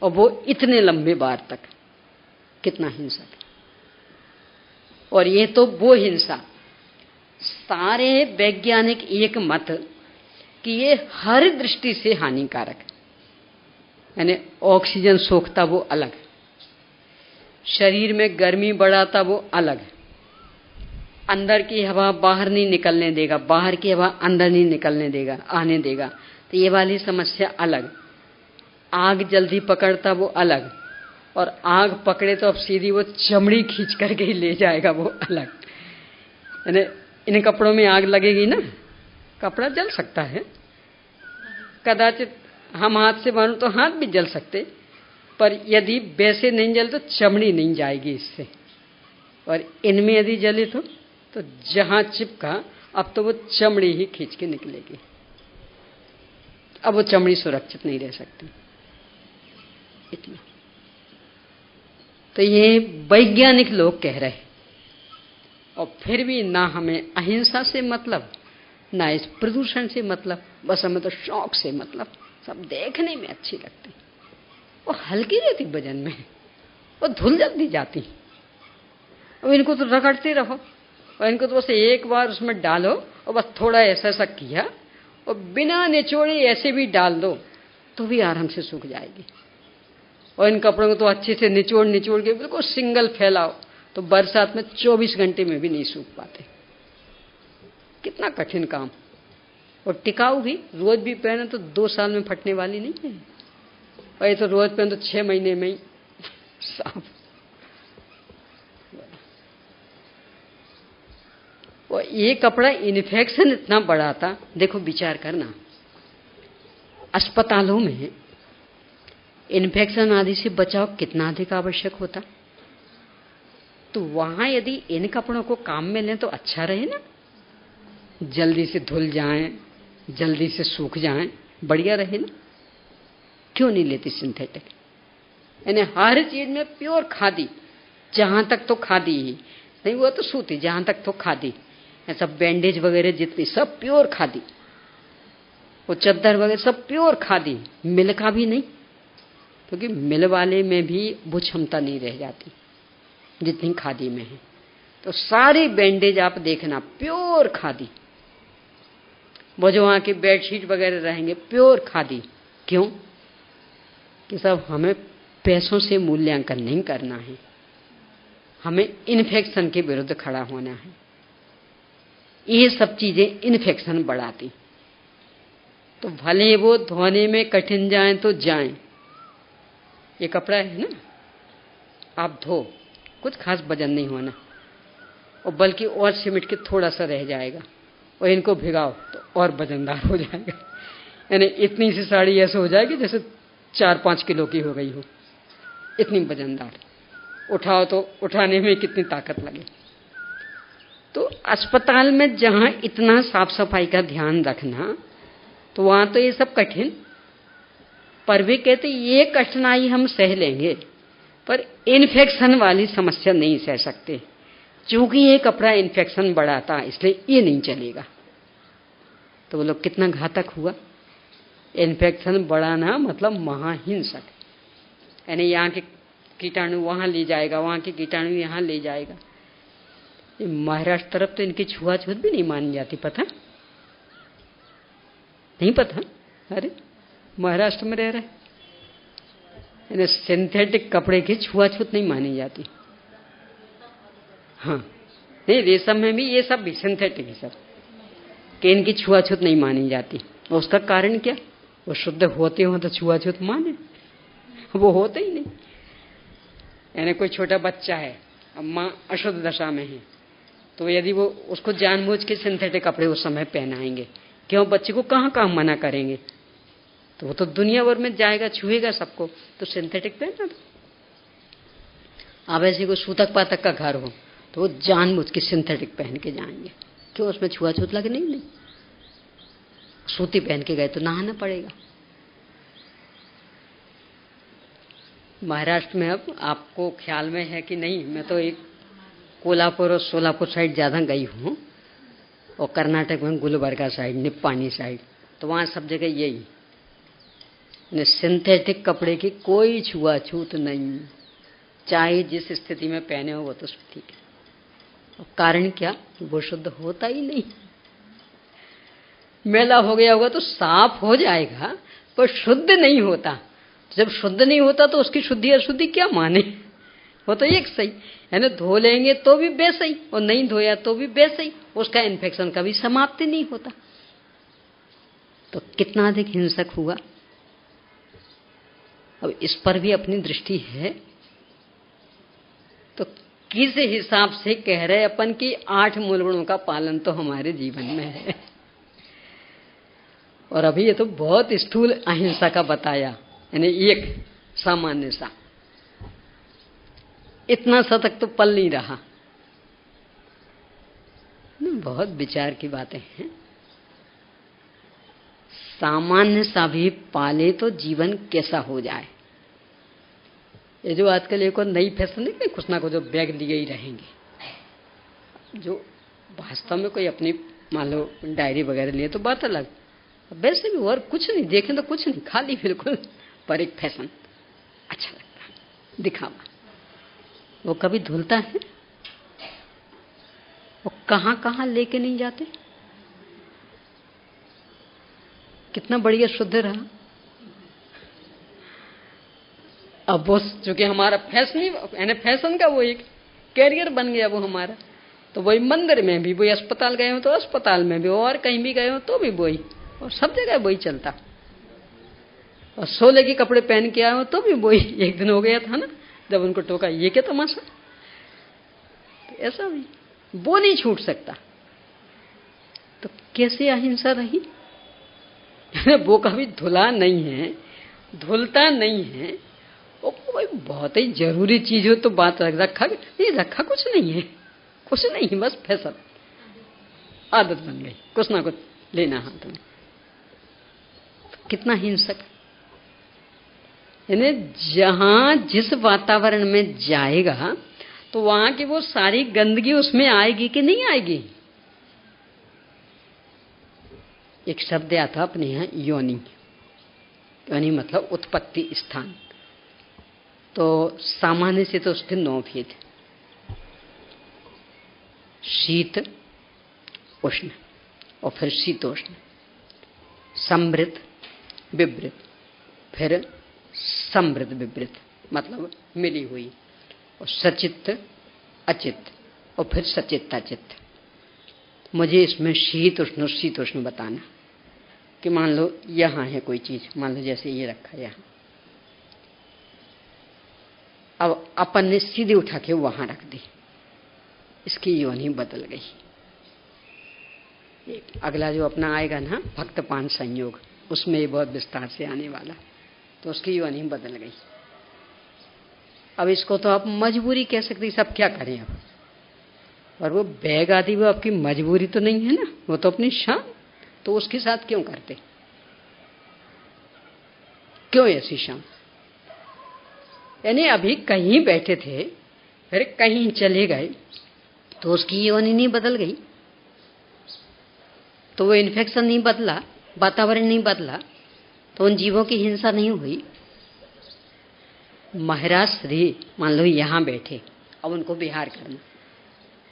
और वो इतने लंबे बार तक, कितना हिंसक। और ये तो वो हिंसा, सारे वैज्ञानिक एक मत कि ये हर दृष्टि से हानिकारक, यानी ऑक्सीजन सोखता वो अलग, शरीर में गर्मी बढ़ाता वो अलग, अंदर की हवा बाहर नहीं निकलने देगा, बाहर की हवा अंदर नहीं निकलने देगा, आने देगा, तो ये वाली समस्या अलग। आग जल्दी पकड़ता वो अलग, और आग पकड़े तो अब सीधी वो चमड़ी खींच करके ही ले जाएगा वो अलग। यानी इन कपड़ों में आग लगेगी ना, कपड़ा जल सकता है, कदाचित हम हाथ से मारूं तो हाथ भी जल सकते, पर यदि वैसे नहीं जले तो चमड़ी नहीं जाएगी इससे। और इनमें यदि जले तो जहां चिपका, अब तो वो चमड़ी ही खींच के निकलेगी, अब वो चमड़ी सुरक्षित नहीं रह सकती, इतना। तो ये वैज्ञानिक लोग कह रहे, और फिर भी ना हमें अहिंसा से मतलब, ना इस प्रदूषण से मतलब, बस हमें तो शौक से मतलब, सब देखने में अच्छी लगती, वो हल्की रहती वजन में, वो धुल जल्दी जाती। अब इनको तो रगड़ते रहो, और इनको तो बस एक बार उसमें डालो, और बस थोड़ा ऐसा ऐसा किया, और बिना निचोड़े ऐसे भी डाल दो तो भी आराम से सूख जाएगी। और इन कपड़ों को तो अच्छे से निचोड़ निचोड़ के बिल्कुल सिंगल फैलाओ, तो बरसात में 24 घंटे में भी नहीं सूख पाते। कितना कठिन काम, और टिकाऊ भी, रोज भी पहने तो 2 साल में फटने वाली नहीं है, और ये तो रोज पहने तो 6 महीने में ही साफ। और ये कपड़ा इन्फेक्शन इतना बढ़ाता, देखो विचार करना, अस्पतालों में इन्फेक्शन आदि से बचाव कितना अधिक आवश्यक होता, तो वहां यदि इन कपड़ों को काम में लें तो अच्छा रहे ना, जल्दी से धुल जाएं, जल्दी से सूख जाएं, बढ़िया रहे ना। क्यों नहीं लेती सिंथेटिक? यानी हर चीज में प्योर खादी, जहां तक तो खादी ही नहीं, वो तो सूती, जहां तक तो खादी, ऐसा बैंडेज वगैरह जितनी सब प्योर खादी, वो चद्दर वगैरह सब प्योर खादी, मिल का भी नहीं, क्योंकि मिल वाले में भी वो क्षमता नहीं रह जाती जितनी खादी में है। तो सारे बैंडेज आप देखना प्योर खादी, वो जो वहां के बेडशीट वगैरह रहेंगे प्योर खादी। क्यों? कि सब हमें पैसों से मूल्यांकन नहीं करना है, हमें इन्फेक्शन के विरुद्ध खड़ा होना है। ये सब चीजें इन्फेक्शन बढ़ाती, तो भले वो धोने में कठिन जाएं तो जाएं। ये कपड़ा है ना, आप धो, कुछ खास वजन नहीं होना, और बल्कि और सिमट के थोड़ा सा रह जाएगा, और इनको भिगाओ तो और वजनदार हो जाएगा। यानी इतनी सी साड़ी ऐसे हो जाएगी जैसे 4-5 किलो की हो गई हो, इतनी वजनदार। उठाओ तो उठाने में कितनी ताकत लगे। तो अस्पताल में जहां इतना साफ सफाई का ध्यान रखना, तो वहां तो ये सब कठिन, पर वे कहते ये कठिनाई हम सह लेंगे, पर इन्फेक्शन वाली समस्या नहीं सह सकते, क्योंकि ये कपड़ा इन्फेक्शन बढ़ाता, इसलिए ये नहीं चलेगा। तो वो लोग कितना घातक हुआ। इन्फेक्शन बढ़ाना मतलब महाहिंसक, यानी यहाँ के कीटाणु वहां ले जाएगा, वहां के कीटाणु यहाँ ले जाएगा। महाराष्ट्र तरफ तो इनकी छुआछूत भी नहीं मानी जाती, पता। नहीं पता? अरे महाराष्ट्र में रह रहे, यानी सिंथेटिक कपड़े की छुआछूत नहीं मानी जाती। हाँ, नहीं, रेशम में भी ये सब भी सिंथेटिक है सब, कि इनकी छुआछूत नहीं मानी जाती। उसका कारण क्या? वो शुद्ध होते हो तो छुआछूत माने, वो होते ही नहीं। यानी कोई छोटा बच्चा है, अब माँ अशुद्ध दशा में है, तो यदि वो उसको जानबूझ के सिंथेटिक कपड़े उस समय पहनाएंगे, क्यों? बच्चे को कहाँ कहाँ मना करेंगे? तो वो तो दुनिया भर में जाएगा, छुएगा सबको, तो सिंथेटिक पहनना। अब ऐसे कोई सूतक पातक का घर हो तो वो जानबूझ के सिंथेटिक पहन के जाएंगे, क्यों? उसमें छुआछूत लगे? नहीं, सूती पहन के गए तो नहाना पड़ेगा। महाराष्ट्र में, अब आपको ख्याल में है कि नहीं, मैं तो एक कोल्हापुर और सोलापुर साइड ज्यादा गई हूँ, और कर्नाटक में गुलबर्गा साइड, निप्पानी साइड, तो वहां सब जगह यही सिंथेटिक कपड़े की कोई छुआछूत नहीं, चाहे जिस स्थिति में पहने हो वो तो ठीक है। और कारण क्या? वो शुद्ध होता ही नहीं। मैला हो गया होगा तो साफ हो जाएगा, पर शुद्ध नहीं होता। जब शुद्ध नहीं होता तो उसकी शुद्धि अशुद्धि क्या माने? वो तो एक सही, यानी धो लेंगे तो भी बेसही, और नहीं धोया तो भी बेसही, उसका इन्फेक्शन का भी समाप्ति नहीं होता। तो कितना अधिक हिंसक हुआ। अब इस पर भी अपनी दृष्टि है, तो किस हिसाब से कह रहे अपन कि 8 मूल गुणों का पालन तो हमारे जीवन में है। और अभी ये तो बहुत स्थूल अहिंसा का बताया, यानी एक सामान्य सा, इतना सा तक तो पल नहीं रहा। बहुत विचार की बातें हैं। सामान्य सा भी पाले तो जीवन कैसा हो जाए। ये जो आजकल एक और नई फैशन है, कुछ ना कुछ जो बैग लिए ही रहेंगे, जो वास्तव में कोई अपनी मान लो डायरी वगैरह लिए तो बात अलग, वैसे भी और कुछ नहीं, देखें तो कुछ नहीं, खाली बिल्कुल, पर एक फैशन अच्छा लगता है, दिखावा। वो कभी धुलता है? वो कहाँ कहाँ लेके नहीं जाते? कितना बढ़िया शुद्ध रहा। अब वो चूंकि हमारा फैशन ही, यानी फैशन का वो एक कैरियर बन गया वो हमारा, तो वही मंदिर में भी वही, अस्पताल गए हो तो अस्पताल में भी, और कहीं भी गए हो तो भी वही, और सब जगह वही चलता। और सोले के कपड़े पहन के आए हो तो भी वही। एक दिन हो गया था ना जब उनको टोका, ये क्या तमाशा, तो ऐसा भी वो नहीं छूट सकता। तो कैसे अहिंसा रही? वो कभी धुला नहीं है, धुलता नहीं है, वो भाई बहुत ही जरूरी चीज हो तो बात रखा नहीं, रखा कुछ नहीं है, कुछ नहीं, बस फैशन, आदत बन गई, कुछ ना कुछ लेना हाथ में। तो कितना हिंसक। यानी जहां जिस वातावरण में जाएगा तो वहां की वो सारी गंदगी उसमें आएगी कि नहीं आएगी। एक शब्द आता अपने यहाँ योनि, योनि मतलब उत्पत्ति स्थान। तो सामान्य से तो उसके 9 भेद, शीत उष्ण, और फिर शीतोष्ण, समृद्ध विवृत, फिर समृद्ध विवृत मतलब मिली हुई, और सचित्त अचित्त, और फिर सचित्त अचित्त। मुझे इसमें शीत उष्ण शीत उष्ण बताना कि मान लो यहाँ है कोई चीज, मान लो जैसे ये रखा यहाँ, अब अपन ने सीधे उठा के वहां रख दी, इसकी योनि बदल गई। अगला जो अपना आएगा ना भक्तपान संयोग, उसमें ये बहुत विस्तार से आने वाला, तो उसकी योनि बदल गई। अब इसको तो आप मजबूरी कह सकते, सब क्या करें अब। और वो बैग आदि वो आपकी मजबूरी तो नहीं है ना, वो तो अपनी शान, तो उसके साथ क्यों करते, क्यों ऐसी शान। यानी अभी कहीं बैठे थे फिर कहीं चले गए तो उसकी योनि नहीं बदल गई, तो वो इन्फेक्शन नहीं बदला, वातावरण नहीं बदला, तो उन जीवों की हिंसा नहीं हुई। महाराज श्री मान लो यहाँ बैठे, अब उनको विहार करना,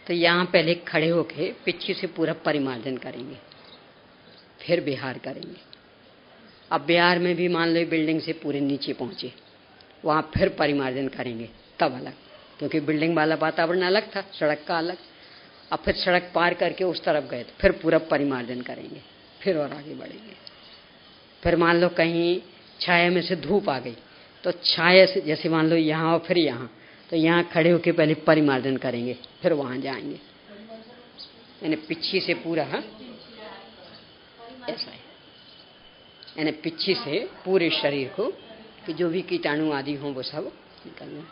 तो यहाँ पहले खड़े होके पीछे से पूरा परिमार्जन करेंगे, फिर विहार करेंगे, अब बिहार में भी मान लो बिल्डिंग से पूरे नीचे पहुंचे, वहां फिर परिमार्जन करेंगे तब अलग, क्योंकि बिल्डिंग वाला वातावरण अलग था, सड़क का अलग। अब फिर सड़क पार करके उस तरफ गए तो फिर पूरा परिमार्जन करेंगे, फिर और आगे बढ़ेंगे। फिर मान लो कहीं छाया में से धूप आ गई तो छाया से, जैसे मान लो यहाँ और फिर यहाँ, तो यहाँ खड़े होकर पहले परिमार्जन करेंगे, फिर वहां जाएंगे, यानी पीछे से पूरा। हाँ ऐसा है, यानी पीछे से पूरे शरीर को कि जो भी कीटाणु आदि हों वो सब निकलना।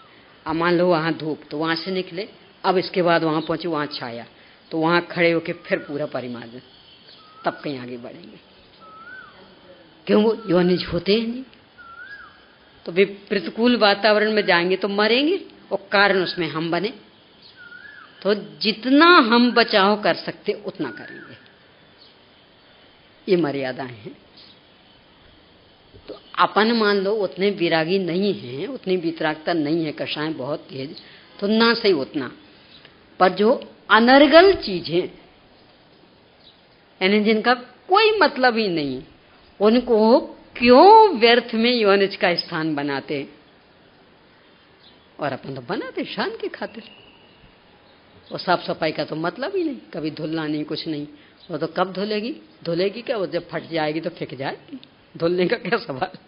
अब मान लो वहाँ धूप, तो वहाँ से निकले, अब इसके बाद वहाँ पहुँचे, वहाँ छाया, तो वहाँ खड़े होके फिर पूरा परिमार्जन, तब कहीं आगे बढ़ेंगे। क्यों? वो योनिज होते ही नहीं, तो भी प्रतिकूल वातावरण में जाएंगे तो मरेंगे, और कारण उसमें हम बने। तो जितना हम बचाव कर सकते उतना करेंगे, ये मर्यादाएं हैं। तो अपन मान लो उतने विरागी नहीं हैं, उतनी वितरागता नहीं है, कषाय बहुत तेज, तो ना सही उतना, पर जो अनर्गल चीजें यानी जिनका कोई मतलब ही नहीं, उनको क्यों व्यर्थ में योनिज का स्थान बनाते? और अपन तो बनाते शान के खातिर। और साफ सफाई का तो मतलब ही नहीं, कभी धुलना नहीं, कुछ नहीं। वो तो कब धुलेगी? धुलेगी क्या? वो जब फट जाएगी तो फेंक जाएगी, धुलने का क्या सवाल।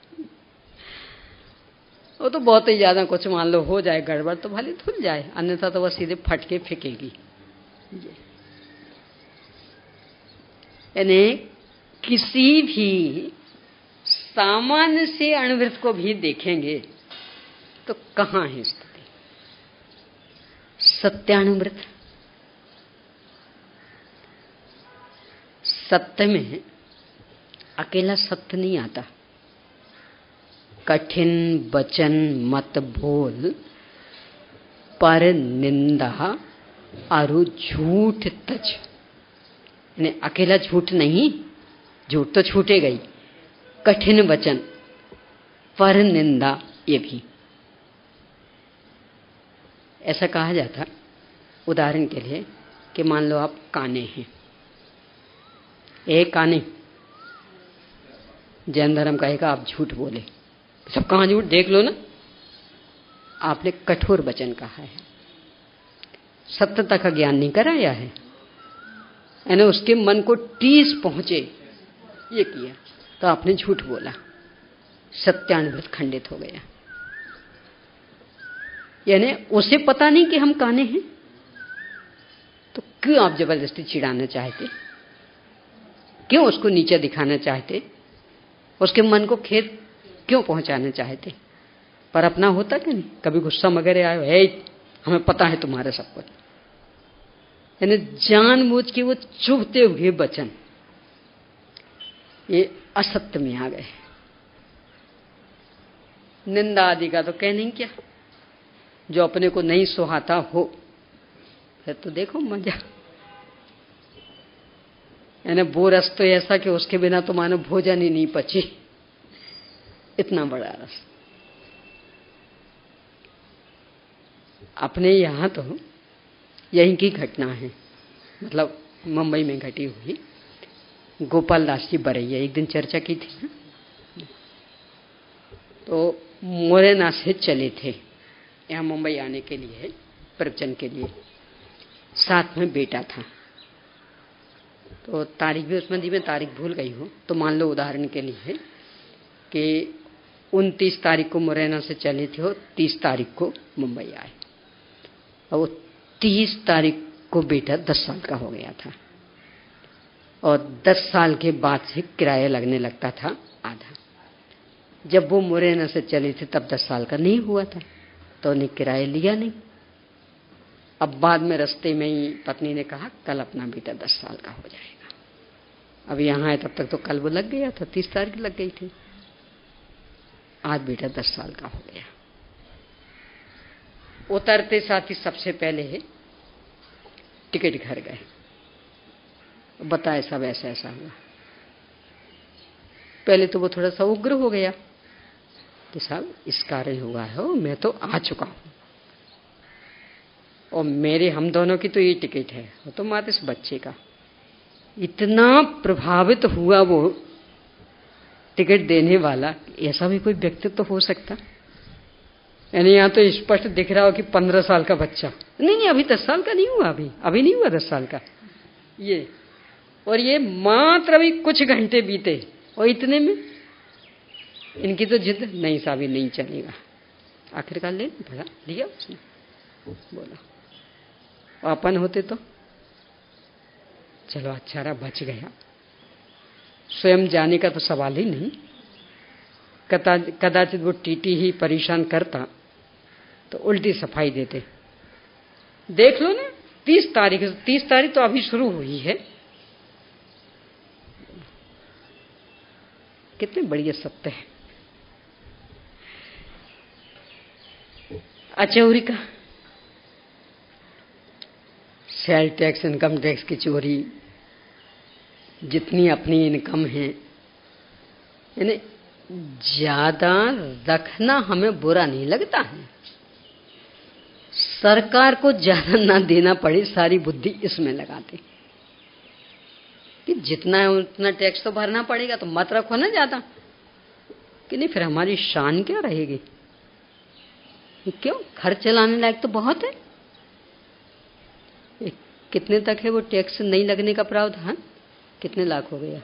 वो तो बहुत ही ज्यादा कुछ मान लो हो जाए गड़बड़ तो भले धुल जाए, अन्यथा तो वह सीधे फट के फेंकेगी। यानी किसी भी सामान्य से अणुवृत्त को भी देखेंगे तो कहाँ है स्थिति? सत्यानुवृत्त। सत्य में अकेला सत्य नहीं आता, कठिन वचन मत बोल, पर निंदा अरु झूठ तज। यानी अकेला झूठ नहीं, झूठ तो छूटे गई, कठिन वचन पर निंदा ये भी। ऐसा कहा जाता उदाहरण के लिए कि मान लो आप काने हैं, एक काने, जैन धर्म कहेगा आप झूठ बोले, सब कहाँ झूठ देख लो ना, आपने कठोर वचन कहा है, सत्यता का ज्ञान नहीं कराया है, यानी उसके मन को टीस पहुंचे ये किया, तो आपने झूठ बोला, सत्यानुवृत्त खंडित हो गया। यानी उसे पता नहीं कि हम काने हैं, तो क्यों आप जबरदस्ती चिढ़ाना चाहते? क्यों उसको नीचा दिखाना चाहते? उसके मन को खेद क्यों पहुंचाना चाहते? पर अपना होता कि नहीं, कभी गुस्सा वगैरह आयो, है हमें पता है तुम्हारा सब कुछ, यानी जानबूझ के वो चुभते हुए वचन ये असत्य में आ गए। निंदा आदि का तो कहने क्या, जो अपने को नहीं सुहाता हो फिर तो देखो मजा, यानी वो रस तो ऐसा कि उसके बिना तो मानो भोजन ही नहीं पचे, इतना बड़ा रस। अपने यहाँ तो यहीं की घटना है, मतलब मुंबई में घटी हुई। गोपाल दास जी बरैया एक दिन चर्चा की थी ना, तो मोरेना से चले थे यहाँ मुंबई आने के लिए, प्रवचन के लिए, साथ में बेटा था। तो तारीख भी उसमें दी, मैं तारीख भूल गई हूँ, तो मान लो उदाहरण के लिए कि 29 तारीख को मुरैना से चले थे और 30 तारीख को मुंबई आए, और वो 30 तारीख को बेटा 10 साल का हो गया था, और 10 साल के बाद से किराया लगने लगता था आधा। जब वो मुरैना से चले थे तब 10 साल का नहीं हुआ था, तो उन्हें किराया लिया नहीं। अब बाद में रास्ते में ही पत्नी ने कहा कल अपना बेटा 10 साल का हो जाएगा। अब यहाँ है तब तक तो कल वो लग गया था, 30 तारीख लग गई थी, आज बेटा 10 साल का हो गया। उतरते साथ ही सबसे पहले है टिकट घर गए, बताए सब ऐसा ऐसा हुआ। पहले तो वो थोड़ा सा उग्र हो गया कि साहब इस कारण हुआ है, मैं तो आ चुका हूं और मेरे हम दोनों की तो ये टिकट है, वो तो मात्र इस बच्चे का। इतना प्रभावित हुआ वो टिकट देने वाला, ऐसा भी कोई व्यक्तित्व तो हो सकता। यानी यहाँ तो स्पष्ट दिख रहा हो कि 15 साल का बच्चा, नहीं अभी 10 साल का नहीं हुआ, अभी नहीं हुआ 10 साल का ये, और ये मात्र अभी कुछ घंटे बीते और इतने में इनकी तो जिद, नहीं साहब नहीं चलेगा। आखिरकार ले पड़ा, लिया उसने, बोला अपन होते तो चलो अच्छा रहा, बच गया। स्वयं जाने का तो सवाल ही नहीं, कदाचित वो टीटी ही परेशान करता तो उल्टी सफाई देते। देख लो ना 30 तारीख तो अभी शुरू हुई है। कितने बढ़िया सत्य है। अचौरी का सेल टैक्स, इनकम टैक्स की चोरी, जितनी अपनी इनकम है, यानी ज्यादा रखना हमें बुरा नहीं लगता है। सरकार को ज्यादा ना देना पड़े, सारी बुद्धि इसमें लगाते कि जितना है उतना टैक्स तो भरना पड़ेगा, तो मत रखो ना ज्यादा, कि नहीं फिर हमारी शान क्या रहेगी। क्यों, घर चलाने लायक तो बहुत है। कितने तक है वो टैक्स नहीं लगने का प्रावधान? कितने लाख हो गया?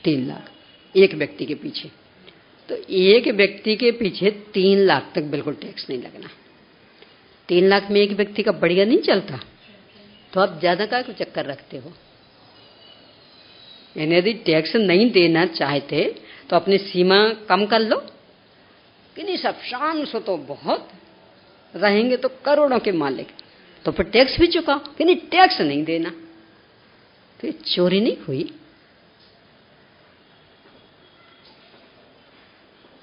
3 लाख एक व्यक्ति के पीछे। तो एक व्यक्ति के पीछे 3 लाख तक बिल्कुल टैक्स नहीं लगना। 3 लाख में एक व्यक्ति का बढ़िया नहीं चलता, तो आप ज्यादा का चक्कर रखते हो। यानी यदि टैक्स नहीं देना चाहते तो अपनी सीमा कम कर लो, कि नहीं सब शान से तो बहुत रहेंगे तो करोड़ों के मालिक, तो फिर टैक्स भी चुकाओ, कि नहीं टैक्स नहीं देना, तो चोरी नहीं हुई।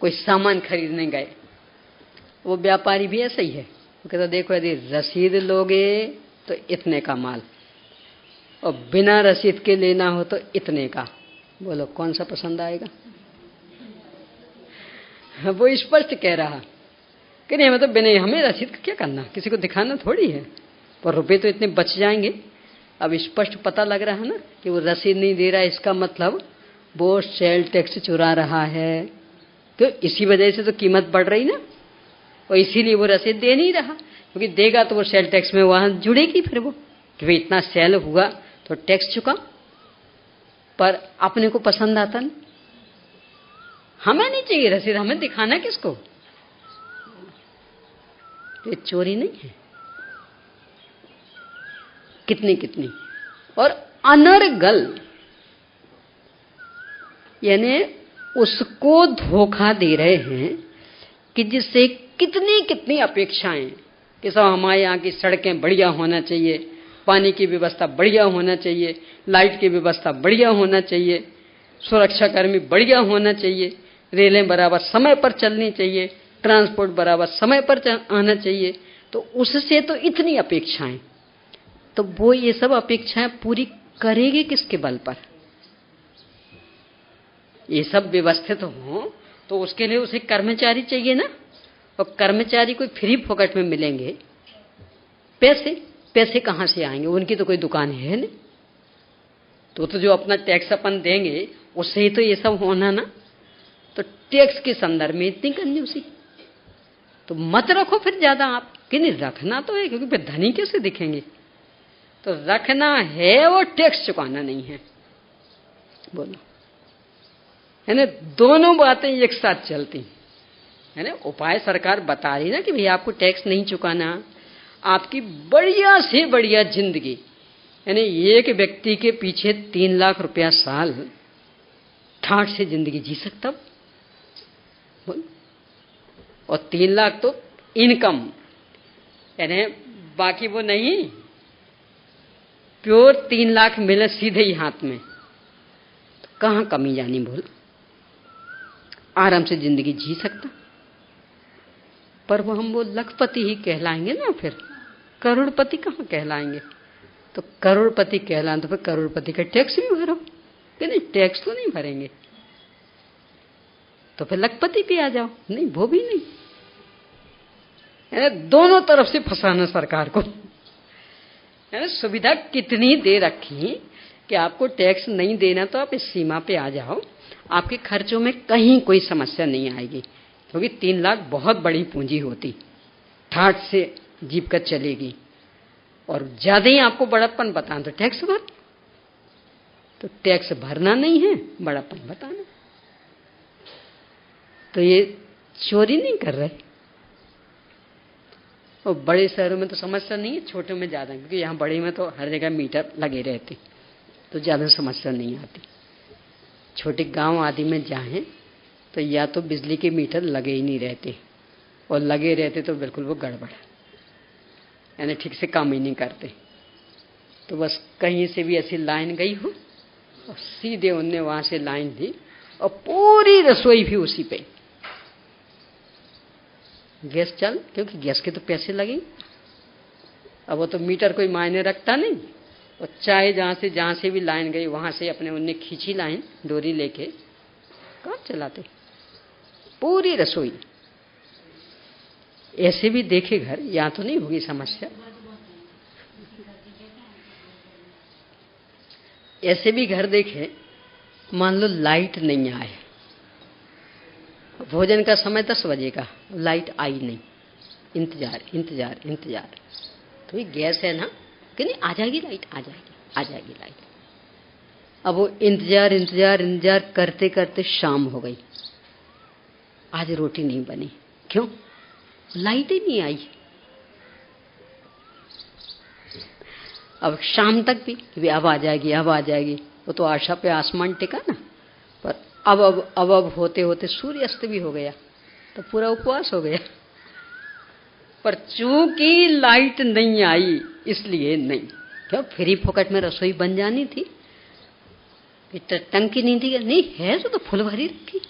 कोई सामान खरीदने गए, वो व्यापारी भी ऐसा ही है, वो कहता देखो यदि रसीद लोगे तो इतने का माल, और बिना रसीद के लेना हो तो इतने का। बोलो कौन सा पसंद आएगा? वो स्पष्ट कह रहा कि नहीं मतलब बिना, हमें रसीद का क्या करना, किसी को दिखाना थोड़ी है, पर रुपए तो इतने बच जाएंगे। अब स्पष्ट पता लग रहा है ना कि वो रसीद नहीं दे रहा है, इसका मतलब वो सेल टैक्स चुरा रहा है। क्यों? इसी वजह से तो कीमत बढ़ रही ना, और इसीलिए वो रसीद दे नहीं रहा, क्योंकि देगा तो वो सेल टैक्स में वहां जुड़ेगी फिर वो, कि भाई इतना सेल हुआ तो टैक्स चुका। पर अपने को पसंद आता नहीं, हमें नहीं चाहिए रसीद, हमें दिखाना किसको? ये चोरी नहीं है? कितनी कितनी और अनर्गल, यानी उसको धोखा दे रहे हैं कि जिससे कितनी कितनी अपेक्षाएं कि सब हमारे यहाँ की सड़कें बढ़िया होना चाहिए, पानी की व्यवस्था बढ़िया होना चाहिए, लाइट की व्यवस्था बढ़िया होना चाहिए, सुरक्षा कर्मी बढ़िया होना चाहिए, रेलें बराबर समय पर चलनी चाहिए, ट्रांसपोर्ट बराबर समय पर आना चाहिए। तो उससे तो इतनी अपेक्षाएं, तो वो ये सब अपेक्षाएं पूरी करेगी किसके बल पर? ये सब व्यवस्थित हो तो उसके लिए उसे कर्मचारी चाहिए ना, और कर्मचारी कोई फ्री फोकट में मिलेंगे? पैसे कहां से आएंगे? उनकी तो कोई दुकान है नहीं, तो जो अपना टैक्स अपन देंगे उससे ही तो ये सब होना ना। तो टैक्स के संदर्भ में इतनी कंजूसी तो मत रखो फिर ज्यादा आप, कि नहीं रखना तो है, क्योंकि फिर धनी कैसे दिखेंगे। तो रखना है वो, टैक्स चुकाना नहीं है। बोलो, है ना, दोनों बातें एक साथ चलती है ना। उपाय सरकार बता रही ना कि भाई आपको टैक्स नहीं चुकाना, आपकी बढ़िया से बढ़िया जिंदगी, यानी एक व्यक्ति के पीछे 3 लाख रुपया साल ठाठ से जिंदगी जी सकता बोल, और 3 लाख तो इनकम, यानी बाकी वो नहीं, प्योर 3 लाख मिले सीधे ही हाथ में, तो कहाँ कमी जानी बोल, आराम से जिंदगी जी सकता। पर वो लखपति ही कहलाएंगे ना, फिर करोड़पति कहाँ कहलाएंगे। तो करोड़पति कहलाएं तो फिर करोड़पति का टैक्स भी भरो, कि नहीं टैक्स तो नहीं भरेंगे, तो फिर लखपति भी आ जाओ, नहीं वो भी नहीं। दोनों तरफ से फंसाना सरकार को, सुविधा कितनी दे रखी कि आपको टैक्स नहीं देना तो आप इस सीमा पे आ जाओ, आपके खर्चों में कहीं कोई समस्या नहीं आएगी, क्योंकि 3 लाख बहुत बड़ी पूंजी होती, ठाठ से जीप कर चलेगी। और ज्यादा ही आपको बड़प्पन बताना तो टैक्स भर, तो टैक्स भरना नहीं है, बड़प्पन बताना। तो ये चोरी नहीं कर रहे। और बड़े शहरों में तो समस्या नहीं है, छोटे में ज्यादा, क्योंकि यहाँ बड़े में तो हर जगह मीटर लगे रहते, तो ज्यादा समस्या नहीं आती। छोटे गांव आदि में जाएं तो या तो बिजली के मीटर लगे ही नहीं रहते, और लगे रहते तो बिल्कुल वो गड़बड़, यानी ठीक से काम ही नहीं करते। तो बस कहीं से भी ऐसी लाइन गई हो और सीधे उनने वहां से लाइन ली, और पूरी रसोई भी उसी पे गैस चल, क्योंकि गैस के तो पैसे लगेंगे। अब वो तो मीटर कोई मायने रखता नहीं, और चाहे जहां से भी लाइन गई वहां से अपने उनने खींची लाइन डोरी लेके काम चलाते, पूरी रसोई। ऐसे भी देखे घर, यहां तो नहीं होगी समस्या। ऐसे भी घर देखे, मान लो लाइट नहीं आए, भोजन का समय 10 बजे का, लाइट आई नहीं, इंतजार इंतजार इंतजार, तो ये गैस है ना कि नहीं, आ जाएगी लाइट, आ जाएगी लाइट। अब वो इंतजार इंतजार इंतजार करते करते शाम हो गई, आज रोटी नहीं बनी। क्यों? लाइट ही नहीं आई। अब शाम तक भी अब आ जाएगी, अब आ जाएगी, वो तो आशा पे आसमान टिका ना। पर अब होते होते सूर्यास्त भी हो गया, तो पूरा उपवास हो गया। पर चूंकि लाइट नहीं आई इसलिए नहीं। क्यों? फ्री फोकट में रसोई बन जानी थी, टंकी नहीं थी, नहीं है तो फुल भरी रखी,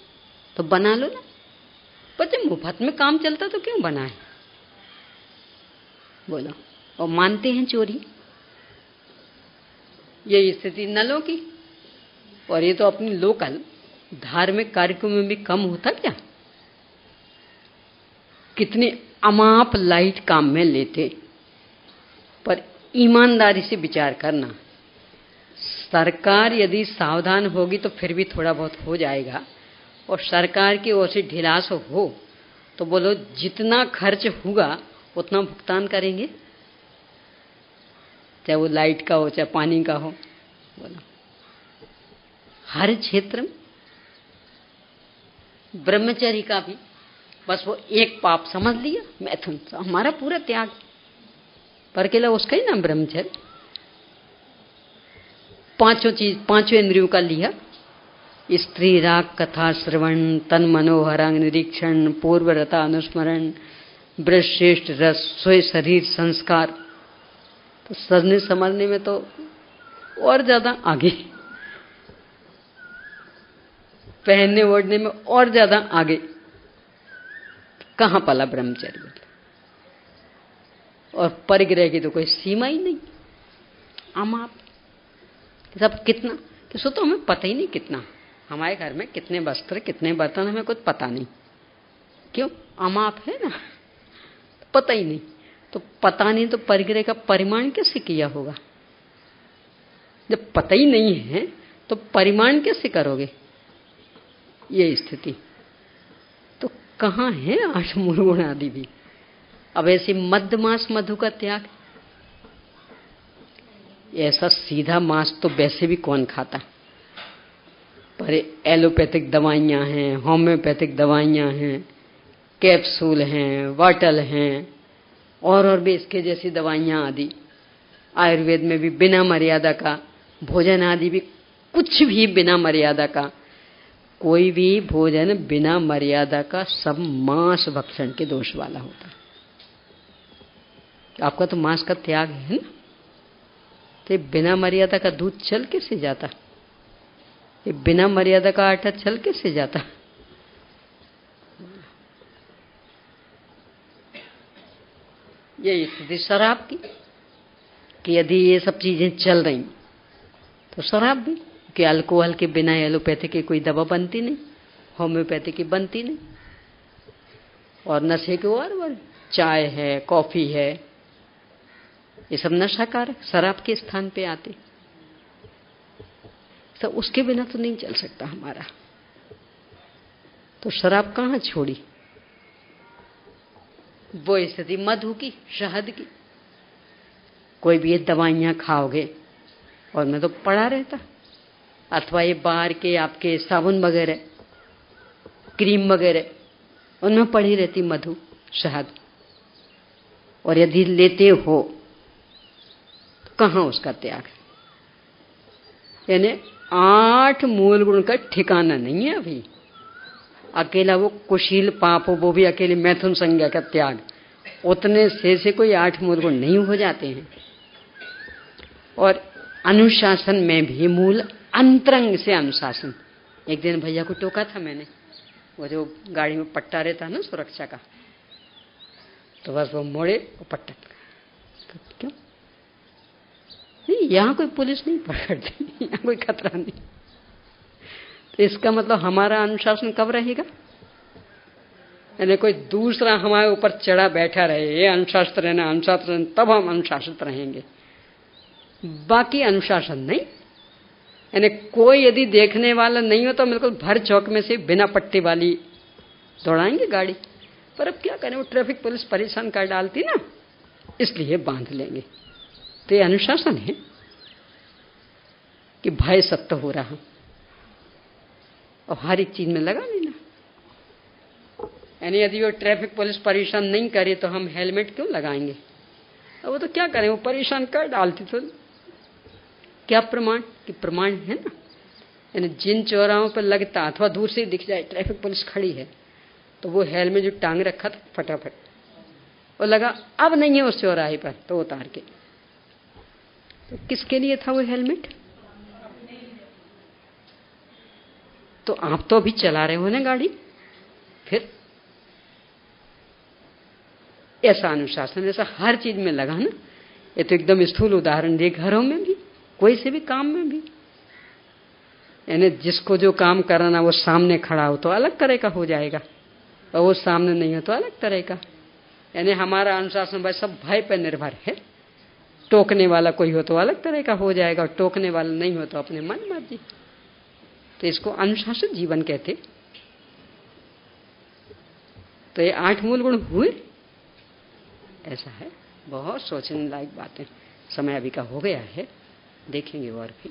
तो बना लो ना। पर जब मुफ्त में काम चलता तो क्यों बनाए? बोलो। और मानते हैं चोरी। ये स्थिति नलों की, और ये तो अपनी लोकल धार्मिक कार्यक्रम में भी कम होता क्या? कितनी अमाप लाइट काम में लेते। पर ईमानदारी से विचार करना, सरकार यदि सावधान होगी तो फिर भी थोड़ा बहुत हो जाएगा, और सरकार की ओर से ढिलास हो तो बोलो जितना खर्च होगा उतना भुगतान करेंगे, चाहे वो लाइट का हो चाहे पानी का हो। बोलो हर क्षेत्र में, ब्रह्मचर्य का भी बस वो एक पाप समझ लिया, मैथुन, हमारा पूरा त्याग, पर केवल उसका ही नाम ब्रह्मचर्य। 5 इंद्रियों का लिया, स्त्री राग कथा श्रवण, तन मनोहरांग निरीक्षण, पूर्वरता अनुस्मरण, ब्रह्मश्रेष्ठ रस, स्वयं शरीर संस्कार। तो सजने समझने में तो और ज्यादा आगे, पहनने ओढ़ने में और ज्यादा आगे। कहाँ पला ब्रह्मचर्य? और परिग्रह की तो कोई सीमा ही नहीं। आप सब कितना, किसको तो हमें पता ही नहीं कितना, हमारे घर में कितने वस्त्र कितने बर्तन हमें कुछ पता नहीं। क्यों? अमाप है ना, पता ही नहीं। तो पता नहीं तो परिग्रह का परिमाण कैसे किया होगा? जब पता ही नहीं है तो परिमाण कैसे करोगे? ये स्थिति तो कहाँ है 8 मूल गुण आदि भी। अब ऐसे मध्य मास मधु का त्याग, ऐसा सीधा मांस तो वैसे भी कौन खाता। पर एलोपैथिक दवाइयां हैं, होम्योपैथिक दवाइयां हैं, कैप्सूल हैं, वाटल हैं, और भी इसके जैसी दवाइयां आदि। आयुर्वेद में भी बिना मर्यादा का भोजन आदि भी, कुछ भी बिना मर्यादा का, कोई भी भोजन बिना मर्यादा का सब मांस भक्षण के दोष वाला होता है। आपका तो मांस का त्याग है ना, तो बिना मर्यादा का दूध चल कैसे जाता? ये बिना मर्यादा का आटा चल कैसे जाता? ये स्थिति शराब की, कि यदि ये सब चीजें चल रही तो शराब भी, कि अल्कोहल के बिना एलोपैथी की कोई दवा बनती नहीं, होम्योपैथी की बनती नहीं। और नशे के और चाय है, कॉफी है, ये सब नशाकारक शराब के स्थान पे आते। तो उसके बिना तो नहीं चल सकता हमारा। तो शराब कहाँ छोड़ी? वो स्थिति मधु की, शहद की। कोई भी ये दवाइयां खाओगे और मैं तो पड़ा रहता, अथवा ये बाहर के आपके साबुन वगैरह, क्रीम वगैरह, उनमें पड़ी रहती मधु, शहद। और यदि लेते हो तो कहाँ उसका त्याग? यानी 8 मूल गुण का ठिकाना नहीं है अभी। अकेला वो कुशील पाप हो, वो भी अकेली मैथुन संज्ञा का त्याग, उतने से कोई 8 मूल गुण नहीं हो जाते हैं। और अनुशासन में भी मूल अंतरंग से अनुशासन। एक दिन भैया को टोका था मैंने, वो जो गाड़ी में पट्टा रहता है ना सुरक्षा का, तो बस वो मोड़े वो पट्टा। तो क्यों नहीं, यहाँ कोई पुलिस नहीं पकड़ती, यहाँ कोई खतरा नहीं। तो इसका मतलब हमारा अनुशासन कब रहेगा? यानी कोई दूसरा हमारे ऊपर चढ़ा बैठा रहे, ये अनुशासित रहना, अनुशासित रहना, तब हम अनुशासित रहेंगे, बाकी अनुशासन नहीं। यानी कोई यदि देखने वाला नहीं हो तो बिल्कुल भर चौक में से बिना पट्टी वाली दौड़ाएंगे गाड़ी। पर अब क्या करें, वो ट्रैफिक पुलिस परेशान कर डालती ना, इसलिए बांध लेंगे। तो ये अनुशासन है कि भय सत्य हो रहा और हर एक चीज में लगा लेना। यानी यदि वो ट्रैफिक पुलिस परेशान नहीं करे तो हम हेलमेट क्यों लगाएंगे? और वो तो क्या करें, वो परेशान कर डालती। तो क्या प्रमाण कि प्रमाण है ना? यानी जिन चौराहों पर लगता अथवा दूर से दिख जाए ट्रैफिक पुलिस खड़ी है, तो वो हेलमेट जो टांग रखा था फटाफट और लगा, अब नहीं है उस चौराहे पर, तो उतार के। तो किसके लिए था वो हेलमेट? तो आप तो अभी चला रहे हो ना गाड़ी, फिर ऐसा अनुशासन ऐसा हर चीज में लगा ना। ये तो एकदम स्थूल उदाहरण दिए, घरों में भी, कोई से भी काम में भी। यानी जिसको जो काम कराना वो सामने खड़ा हो तो अलग तरह का हो जाएगा, और वो सामने नहीं हो तो अलग तरह का। यानी हमारा अनुशासन भाई सब भय पर निर्भर है। टोकने वाला कोई हो तो अलग तरह का हो जाएगा, और टोकने वाला नहीं हो तो अपने मन मर्जी। तो इसको अनुशासित जीवन कहते। तो ये 8 मूल गुण हुए, ऐसा है। बहुत सोचने लायक बातें। समय अभी का हो गया है, देखेंगे और भी।